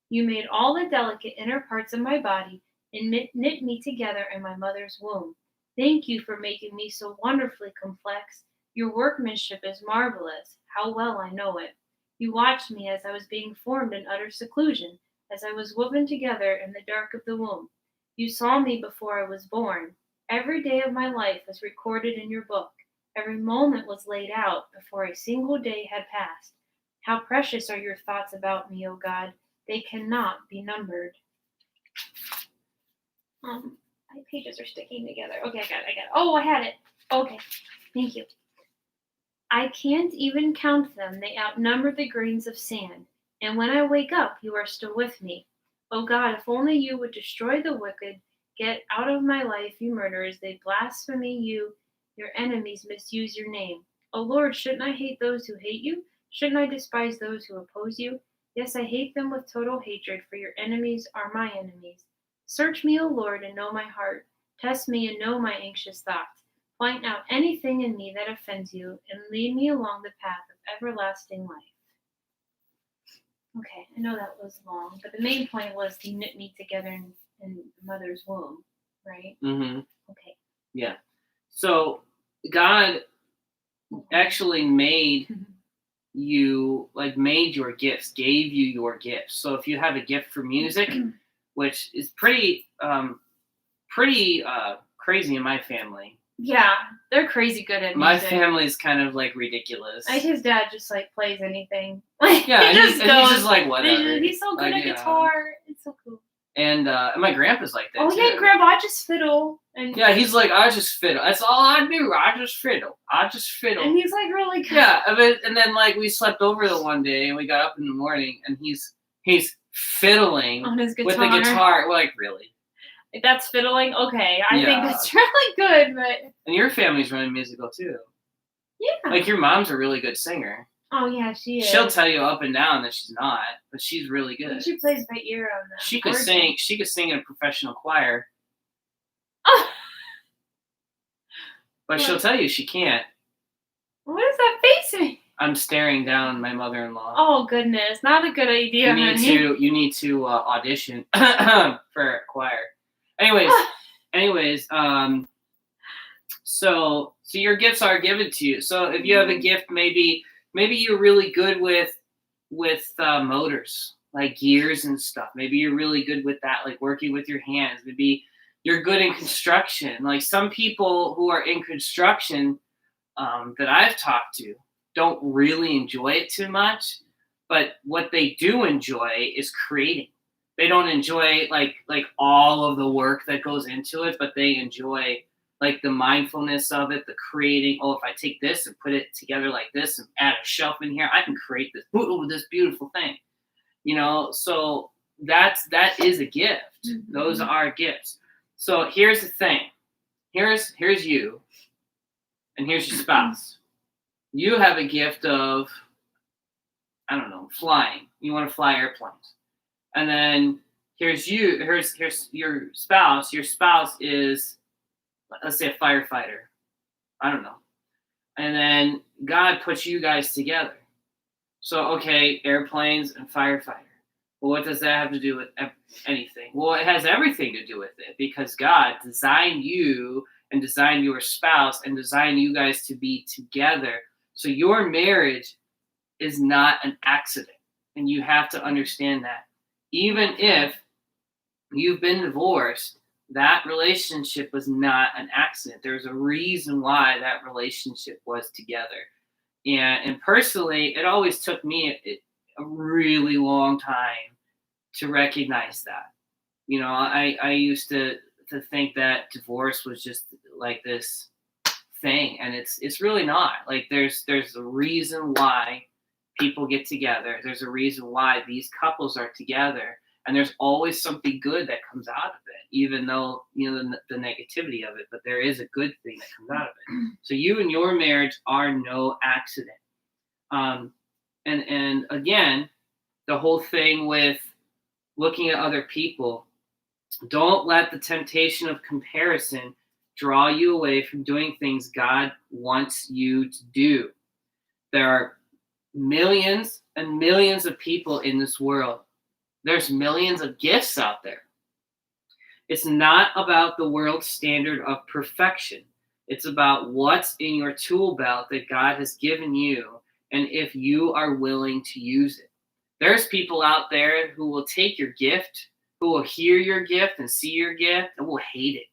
You made all the delicate inner parts of my body and knit me together in my mother's womb. Thank you for making me so wonderfully complex. Your workmanship is marvelous. How well I know it. You watched me as I was being formed in utter seclusion, as I was woven together in the dark of the womb. You saw me before I was born. Every day of my life was recorded in your book. Every moment was laid out before a single day had passed. How precious are your thoughts about me, O God. They cannot be numbered. My pages are sticking together. Okay, I got it. Oh, I had it. Okay, thank you. I can't even count them. They outnumber the grains of sand. And when I wake up, you are still with me. Oh God, if only you would destroy the wicked. Get out of my life, you murderers. They blaspheme you. Your enemies misuse your name. Oh Lord, shouldn't I hate those who hate you? Shouldn't I despise those who oppose you? Yes, I hate them with total hatred, for your enemies are my enemies. Search me, O Lord, and know my heart. Test me and know my anxious thoughts. Point out anything in me that offends you, and lead me along the path of everlasting life. Okay, I know that was long, but the main point was to knit me together in mother's womb, right? Mm-hmm. Okay. Yeah. So God actually made you, like, made your gifts, gave you your gifts. So if you have a gift for music, which is pretty crazy in my family. Yeah, they're crazy good at My music. family's kind of like ridiculous. His dad just like plays anything. Like, Yeah, he and just he's just like whatever. He's so good Like, at yeah. guitar. It's so cool. And my grandpa's like that Oh too. yeah, Grandpa, I just fiddle. And Yeah, he's like, I just fiddle. That's all I do. I just fiddle. and he's like really good. Yeah, and then like we slept over the one day and we got up in the morning and he's fiddling On his guitar. with the guitar. We're like, really? That's fiddling? Okay. I think Yeah. that's really good, but And your family's really musical too. yeah. Like your mom's a really good singer. Oh yeah, she is. She'll tell you up and down that she's not, but she's really And good. she plays by ear on that. She could sing. She could sing in a professional choir, Oh, but she'll tell you she can't. what is that face me? I'm staring down my mother-in-law. Oh goodness, not a good idea, You need honey. to. You need to audition for choir. Anyways. So your gifts are given to you. So if you have a gift, maybe you're really good with motors, like gears and stuff. Maybe you're really good with that, like working with your hands. Maybe you're good in construction. Like some people who are in construction that I've talked to don't really enjoy it too much, but what they do enjoy is creating. They don't enjoy like all of the work that goes into it, but they enjoy like the mindfulness of it, the creating. Oh, if I take this and put it together like this and add a shelf in here, I can create this beautiful thing. So that is a gift. Mm-hmm. Those are gifts. So here's the thing. Here's you, and here's your spouse. You have a gift of, I don't know, flying. You want to fly airplanes. And then here's you. Here's your spouse. Your spouse is, let's say, a firefighter. I don't know. And then God puts you guys together. So, okay, airplanes and firefighter. Well, what does that have to do with anything? Well, it has everything to do with it because God designed you and designed your spouse and designed you guys to be together. So your marriage is not an accident. And you have to understand that. Even if you've been divorced, that relationship was not an accident. There's a reason why that relationship was together. And personally, it always took me a really long time to recognize that. I used to think that divorce was just like this thing, and it's really not. Like there's a reason why people get together. There's a reason why these couples are together. And there's always something good that comes out of it, even though, the negativity of it, but there is a good thing that comes out of it. So you and your marriage are no accident. And again, the whole thing with looking at other people, don't let the temptation of comparison draw you away from doing things God wants you to do. There are millions and millions of people in this world. There's millions of gifts out there. It's not about the world standard of perfection. It's about what's in your tool belt that God has given you, and if you are willing to use it. There's people out there who will take your gift, who will hear your gift and see your gift, and will hate it.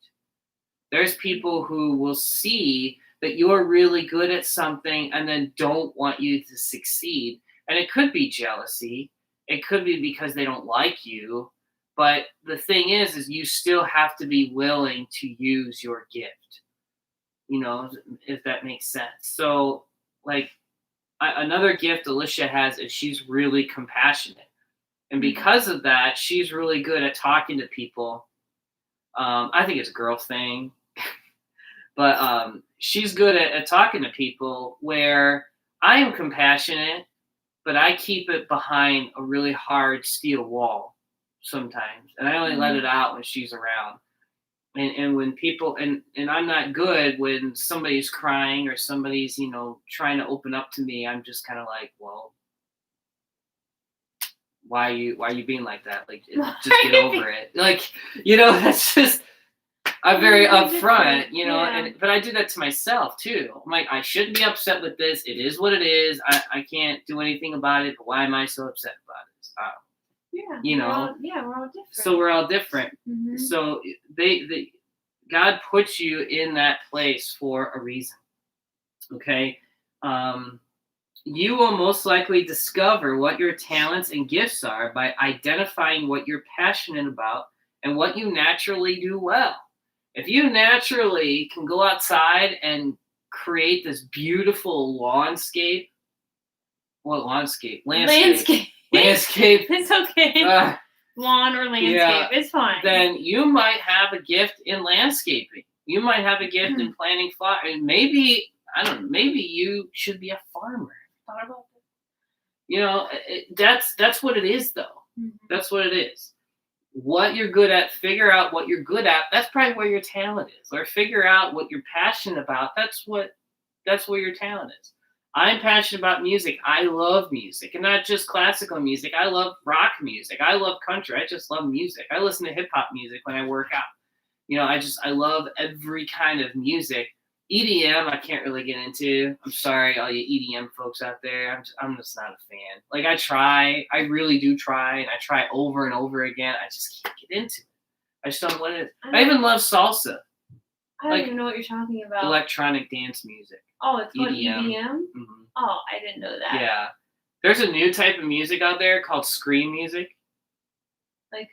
There's people who will see that you're really good at something and then don't want you to succeed. And it could be jealousy. It could be because they don't like you, but the thing is you still have to be willing to use your gift, if that makes sense. So, another gift Alicia has is she's really compassionate. And because of that, she's really good at talking to people. I think it's a girl thing, but she's good at talking to people where I am compassionate, but I keep it behind a really hard steel wall sometimes. And I only let it out when she's around. And when people, and I'm not good when somebody's crying or somebody's, trying to open up to me. I'm just kind of like, well, why are you being like that? Like, just get over it. Like, that's just, I'm very upfront, yeah. but I do that to myself too. I'm like, I shouldn't be upset with this. It is what it is. I can't do anything about it, but why am I so upset about it? We're all different. So we're all different. Mm-hmm. So God puts you in that place for a reason. Okay. You will most likely discover what your talents and gifts are by identifying what you're passionate about and what you naturally do well. If you naturally can go outside and create this beautiful landscape. landscape, It's okay. Lawn or landscape, yeah, it's fine. then you might have a gift in landscaping. You might have a gift in planting flowers. And maybe, I don't know, maybe you should be a farmer. Thought about that? You know, that's what it is, though. That's what it is. What you're good at, figure out what you're good at. That's probably where your talent is. Or figure out what you're passionate about. That's where your talent is. I'm passionate about music. I love music, and not just classical music. I love rock music. I love country. I just love music. I listen to hip hop music when I work out. You know, I love every kind of music. EDM, I can't really get into. I'm sorry, all you EDM folks out there. I'm just not a fan. Like, I really do try, and I try over and over again. I just can't get into it. I just don't know what it is. I even love salsa. I don't even know what you're talking about. Electronic dance music. Oh, it's called EDM. Mm-hmm. Oh, I didn't know that. Yeah. There's a new type of music out there called scream music. Like,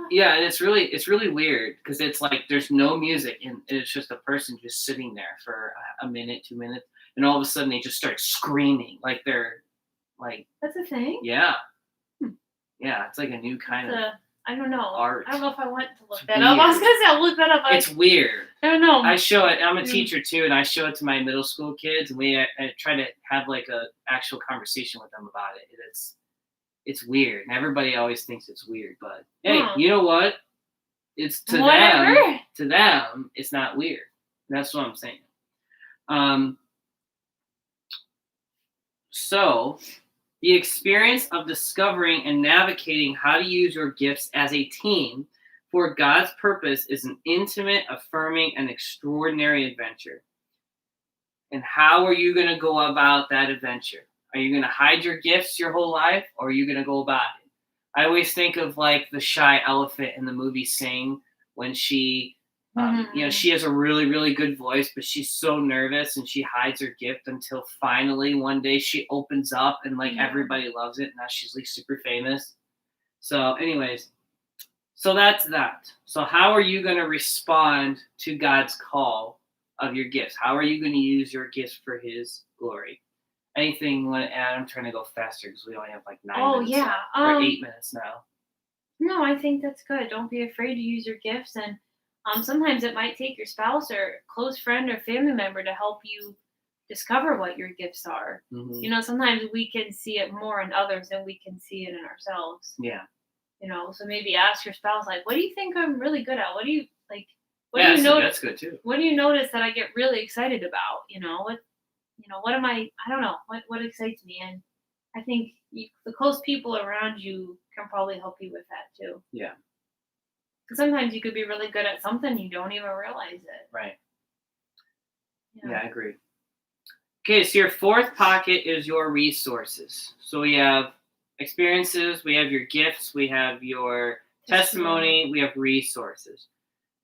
Yeah, and it's really weird because it's like there's no music and it's just a person just sitting there for a minute, 2 minutes, and all of a sudden they just start screaming like they're like. That's a thing? Yeah. Yeah, it's like a new kind of I don't know. art. I don't know if I want to look that up. I was gonna say I'll look that up. It's weird. I don't know. I show it. I'm a teacher too, and I show it to my middle school kids, and I try to have like a actual conversation with them about it. It's weird, and everybody always thinks it's weird, but hey, you know what? It's to them, it's not weird. That's what I'm saying. So the experience of discovering and navigating how to use your gifts as a team for God's purpose is an intimate, affirming, and extraordinary adventure. And how are you going to go about that adventure? Are you going to hide your gifts your whole life, or are you going to go about it? I always think of like the shy elephant in the movie Sing, when she, you know, she has a really, really good voice, but she's so nervous and she hides her gift until finally one day she opens up and like everybody loves it. Now she's like super famous. So anyways, so that's that. So how are you going to respond to God's call of your gifts? How are you going to use your gifts for His glory? Anything you want to add? I'm trying to go faster because we only have like 9 minutes or 8 minutes now. No, I think that's good. Don't be afraid to use your gifts, and sometimes it might take your spouse or close friend or family member to help you discover what your gifts are. You know, sometimes we can see it more in others than we can see it in ourselves. Yeah. You know, so maybe ask your spouse, like, what do you think I'm really good at? What do you like? What do you notice? That's good too. What do you notice that I get really excited about? What am I don't know. What excites me? And I think the close people around you can probably help you with that too. Yeah. Because sometimes you could be really good at something, you don't even realize it. Right. Yeah, I agree. Okay, so your fourth pocket is your resources. So we have experiences, we have your gifts, we have your testimony, we have resources.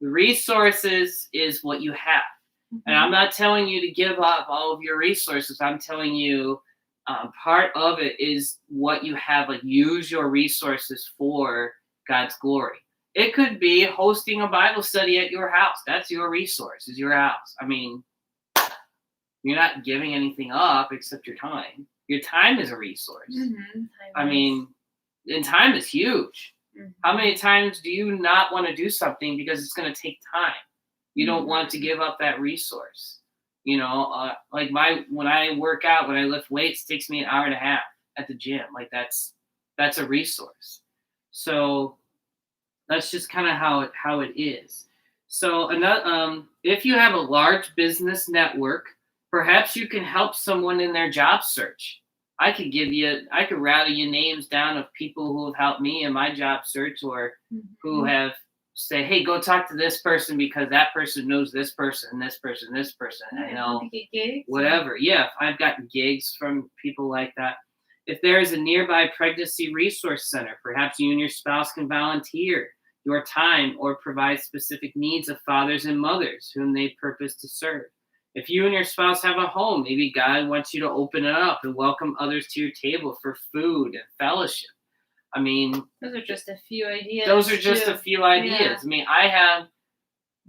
The resources is what you have. And I'm not telling you to give up all of your resources. I'm telling you part of it is what you have. Like, use your resources for God's glory. It could be hosting a Bible study at your house. That's your resource, is your house. I mean, you're not giving anything up except your time. Your time is a resource. I mean, and time is huge. How many times do you not want to do something because it's going to take time? You don't want to give up that resource. You know, like when I work out, when I lift weights, it takes me an hour and a half at the gym. Like that's a resource. So that's just kind of how it is. So another, if you have a large business network, perhaps you can help someone in their job search. I could rattle you names down of people who have helped me in my job search, or who have say, hey, go talk to this person because that person knows this person, and this person, this person. I know whatever. Yeah, I've gotten gigs from people like that. If there is a nearby pregnancy resource center, perhaps you and your spouse can volunteer your time or provide specific needs of fathers and mothers whom they purpose to serve. If you and your spouse have a home, maybe God wants you to open it up and welcome others to your table for food and fellowship. I mean, those are just a few ideas. Yeah. I mean, I have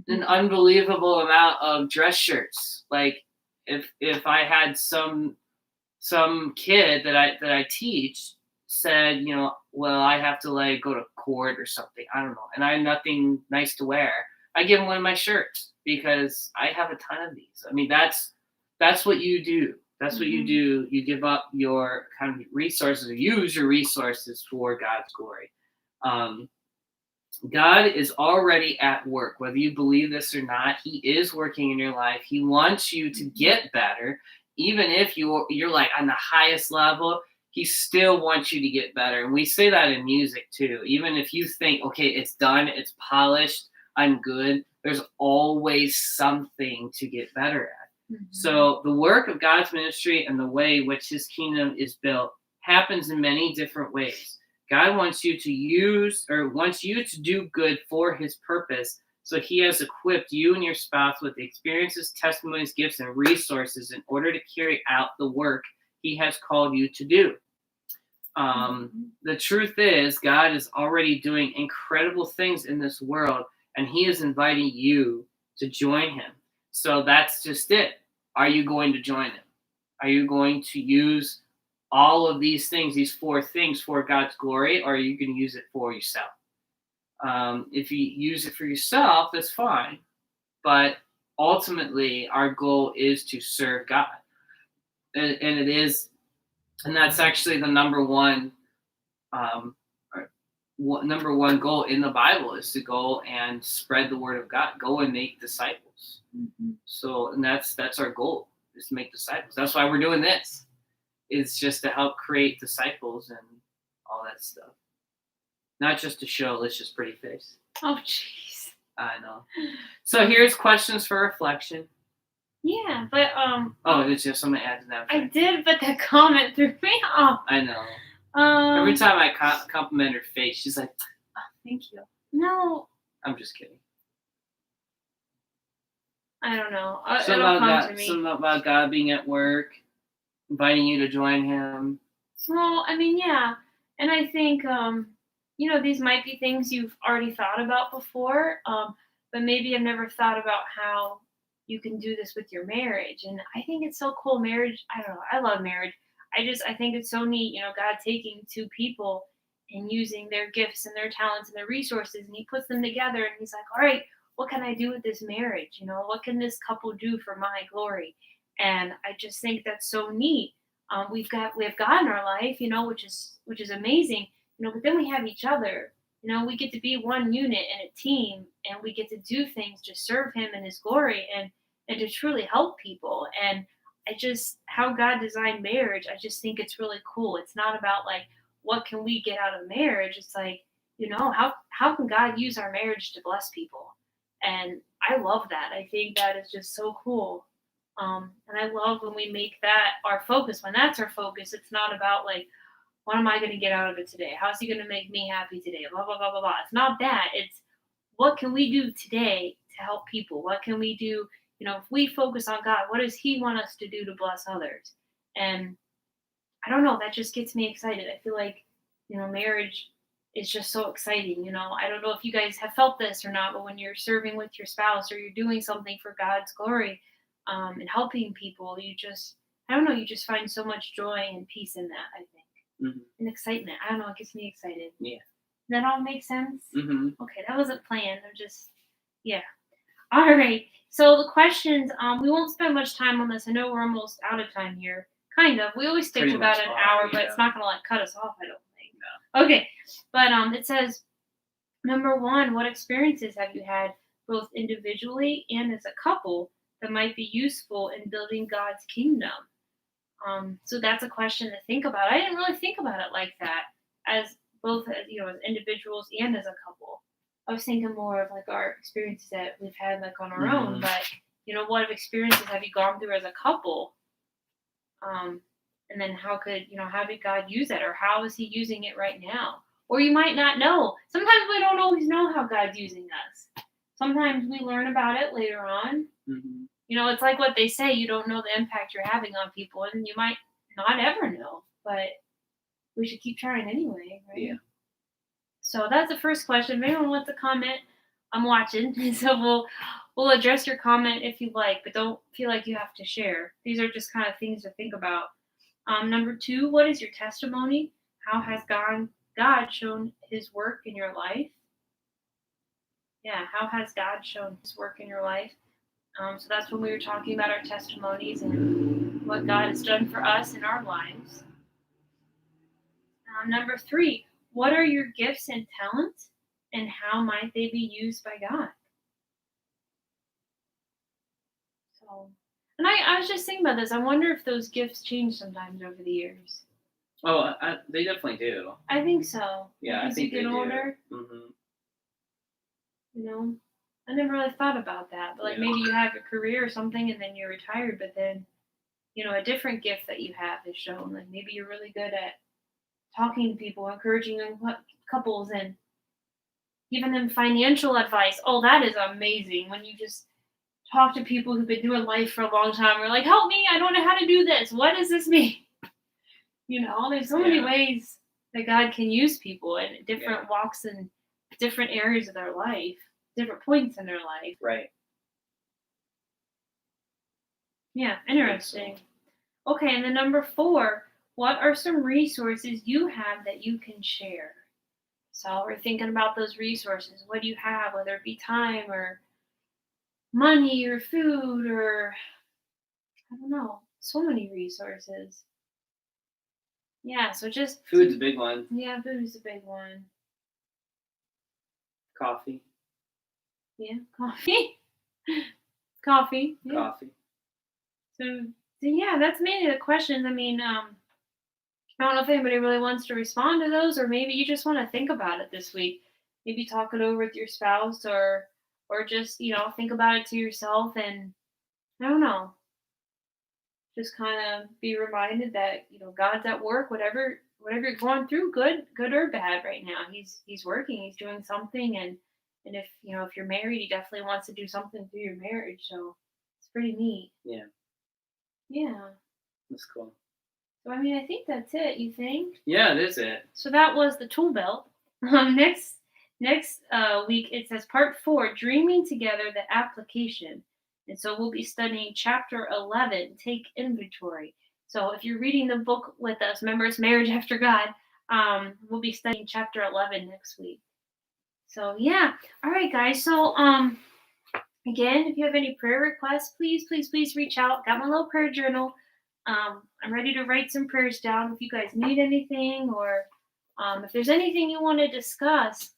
an unbelievable amount of dress shirts. Like, if I had some kid that I teach said, well, I have to like go to court or something. I don't know. And I have nothing nice to wear. I give him one of my shirts because I have a ton of these. I mean, that's what you do. That's what you do. You give up your kind of resources, or use your resources for God's glory. God is already at work, whether you believe this or not. He is working in your life. He wants you to get better, even if you're like on the highest level. He still wants you to get better, and we say that in music too. Even if you think, okay, it's done, it's polished, I'm good. There's always something to get better at. So the work of God's ministry and the way in which his kingdom is built happens in many different ways. God wants you to do good for his purpose. So he has equipped you and your spouse with experiences, testimonies, gifts, and resources in order to carry out the work he has called you to do. The truth is, God is already doing incredible things in this world, and he is inviting you to join him. So that's just it. Are you going to join him? Are you going to use all of these things, these 4 things, for God's glory, or are you going to use it for yourself? If you use it for yourself, that's fine. But ultimately, our goal is to serve God. And that's actually the number one goal in the Bible, is to go and spread the word of God. Go and make disciples. So, and that's our goal, is to make disciples. That's why we're doing this. It's just to help create disciples and all that stuff. Not just to show Alicia's pretty face. Oh, jeez. I know. So here's questions for reflection. Yeah, but Oh, did you have something to add to that? I did, but the comment threw me off. I know. Every time I compliment her face, she's like, "Oh, thank you." No. I'm just kidding. I don't know. Something about God being at work, inviting you to join him. Well, I mean, yeah. And I think, these might be things you've already thought about before, but maybe I've never thought about how you can do this with your marriage. And I think it's so cool. Marriage, I don't know. I love marriage. I think it's so neat, God taking 2 people and using their gifts and their talents and their resources, and he puts them together, and he's like, all right, what can I do with this marriage? What can this couple do for my glory? And I just think that's so neat. We have God in our life, which is amazing, but then we have each other. We get to be one unit and a team, and we get to do things to serve him and his glory, and to truly help people. And how God designed marriage, I just think it's really cool. It's not about like, what can we get out of marriage? It's like, how can God use our marriage to bless people? And I love that. I think that is just so cool. And I love when we make that our focus. When that's our focus, it's not about like, what am I going to get out of it today? How's he going to make me happy today? Blah, blah, blah, blah, blah. It's not that. It's, what can we do today to help people? What can we do? If we focus on God, what does he want us to do to bless others? And I don't know, that just gets me excited. I feel like, marriage is just so exciting. I don't know if you guys have felt this or not, but when you're serving with your spouse, or you're doing something for God's glory, and helping people, you just find so much joy and peace in that, I think. And excitement. I don't know, it gets me excited. Yeah. That all makes sense? Okay, that wasn't planned. Yeah. All right. So the questions, we won't spend much time on this. I know we're almost out of time here. Kind of. We always stick to about an hour, but it's not going to cut us off, I don't think. No. Okay. But it says, number 1, what experiences have you had both individually and as a couple that might be useful in building God's kingdom? So that's a question to think about. I didn't really think about it like that, as both as individuals and as a couple. I was thinking more of like our experiences that we've had like on our own, but what experiences have you gone through as a couple? And then how did God use that, or how is he using it right now? Or you might not know. Sometimes we don't always know how God's using us. Sometimes we learn about it later on. It's like what they say, you don't know the impact you're having on people, and you might not ever know, but we should keep trying anyway, right? Yeah. So that's the first question. If anyone wants to comment, I'm watching. So we'll address your comment if you like, but don't feel like you have to share. These are just kind of things to think about. Number 2, what is your testimony? How has God shown his work in your life? Yeah, how has God shown his work in your life? So that's when we were talking about our testimonies and what God has done for us in our lives. Number 3, what are your gifts and talents, and how might they be used by God? So, and I was just thinking about this. I wonder if those gifts change sometimes over the years. Oh, they definitely do. I think so. Yeah, I As think you they get do. older, you know, I never really thought about that. But like Yeah. maybe you have a career or something, and then you're retired, but then a different gift that you have is shown. Like maybe you're really good at talking to people, encouraging couples, and giving them financial advice. Oh, that is amazing when you just talk to people who've been doing life for a long time. We're like, help me, I don't know how to do this. What does this mean? There's so many ways that God can use people in different walks and different areas of their life, different points in their life. Right. Yeah, interesting. Okay, and then number 4, what are some resources you have that you can share? So we're thinking about those resources. What do you have, whether it be time or money or food or I don't know, so many resources. Yeah, so just Food's a big one. Yeah, food is a big one. Coffee. Yeah, coffee. Coffee. Yeah. Coffee. So yeah, that's mainly the questions. I mean, I don't know if anybody really wants to respond to those, or maybe you just want to think about it this week. Maybe talk it over with your spouse, or just think about it to yourself, and I don't know, just kind of be reminded that God's at work, whatever you're going through, good or bad right now. He's working, he's doing something, and if you're married, he definitely wants to do something through your marriage. So it's pretty neat. Yeah. Yeah. That's cool. So I mean, I think that's it. You think? Yeah, it is it. So that was the tool belt. Next week it says part 4, dreaming together, the application. And so we'll be studying chapter 11, take inventory. So if you're reading the book with us, remember it's Marriage After God. We'll be studying chapter 11 next week. So yeah, all right, guys. So again, if you have any prayer requests, please reach out. Got my little prayer journal. I'm ready to write some prayers down. If you guys need anything, or if there's anything you want to discuss,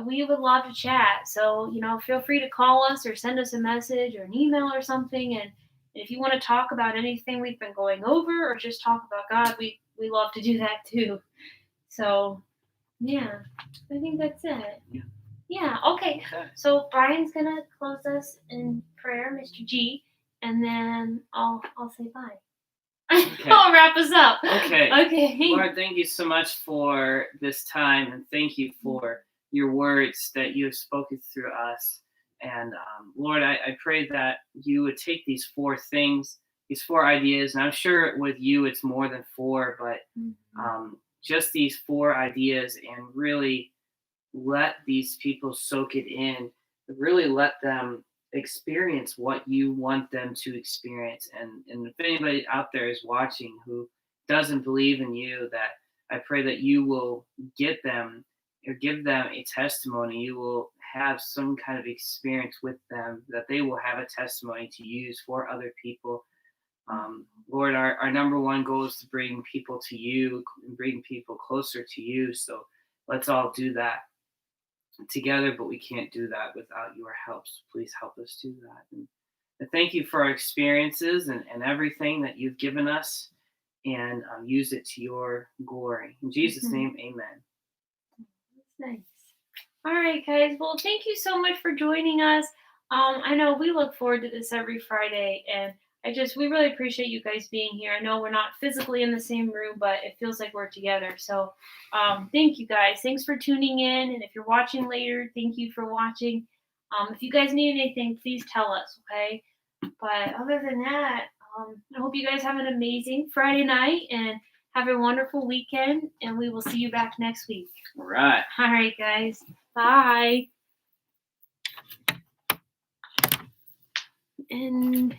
we would love to chat. So, feel free to call us or send us a message or an email or something. And if you want to talk about anything we've been going over or just talk about God, we love to do that too. So, yeah, I think that's it. Yeah, okay. So Brian's going to close us in prayer, Mr. G, and then I'll say bye. Okay. I'll wrap us up. Okay. Lord, thank you so much for this time, and thank you for your words that you have spoken through us. And Lord, I pray that you would take these 4 things, these 4 ideas, and I'm sure with you it's more than 4, but just these 4 ideas, and really let these people soak it in, really let them experience what you want them to experience. And if anybody out there is watching who doesn't believe in you, that I pray that you will get them or give them a testimony. You will have some kind of experience with them, that they will have a testimony to use for other people. Lord, our number one goal is to bring people to you and bring people closer to you. So let's all do that together, but we can't do that without your help. So please help us do that. And thank you for our experiences and everything that you've given us, and use it to your glory. In Jesus' name, amen. That's nice. All right, guys. Well, thank you so much for joining us. I know we look forward to this every Friday, and we really appreciate you guys being here. I know we're not physically in the same room, but it feels like we're together. So thank you guys. Thanks for tuning in. And if you're watching later, thank you for watching. If you guys need anything, please tell us, okay? But other than that, I hope you guys have an amazing Friday night and have a wonderful weekend. And we will see you back next week. All right. All right, guys. Bye. And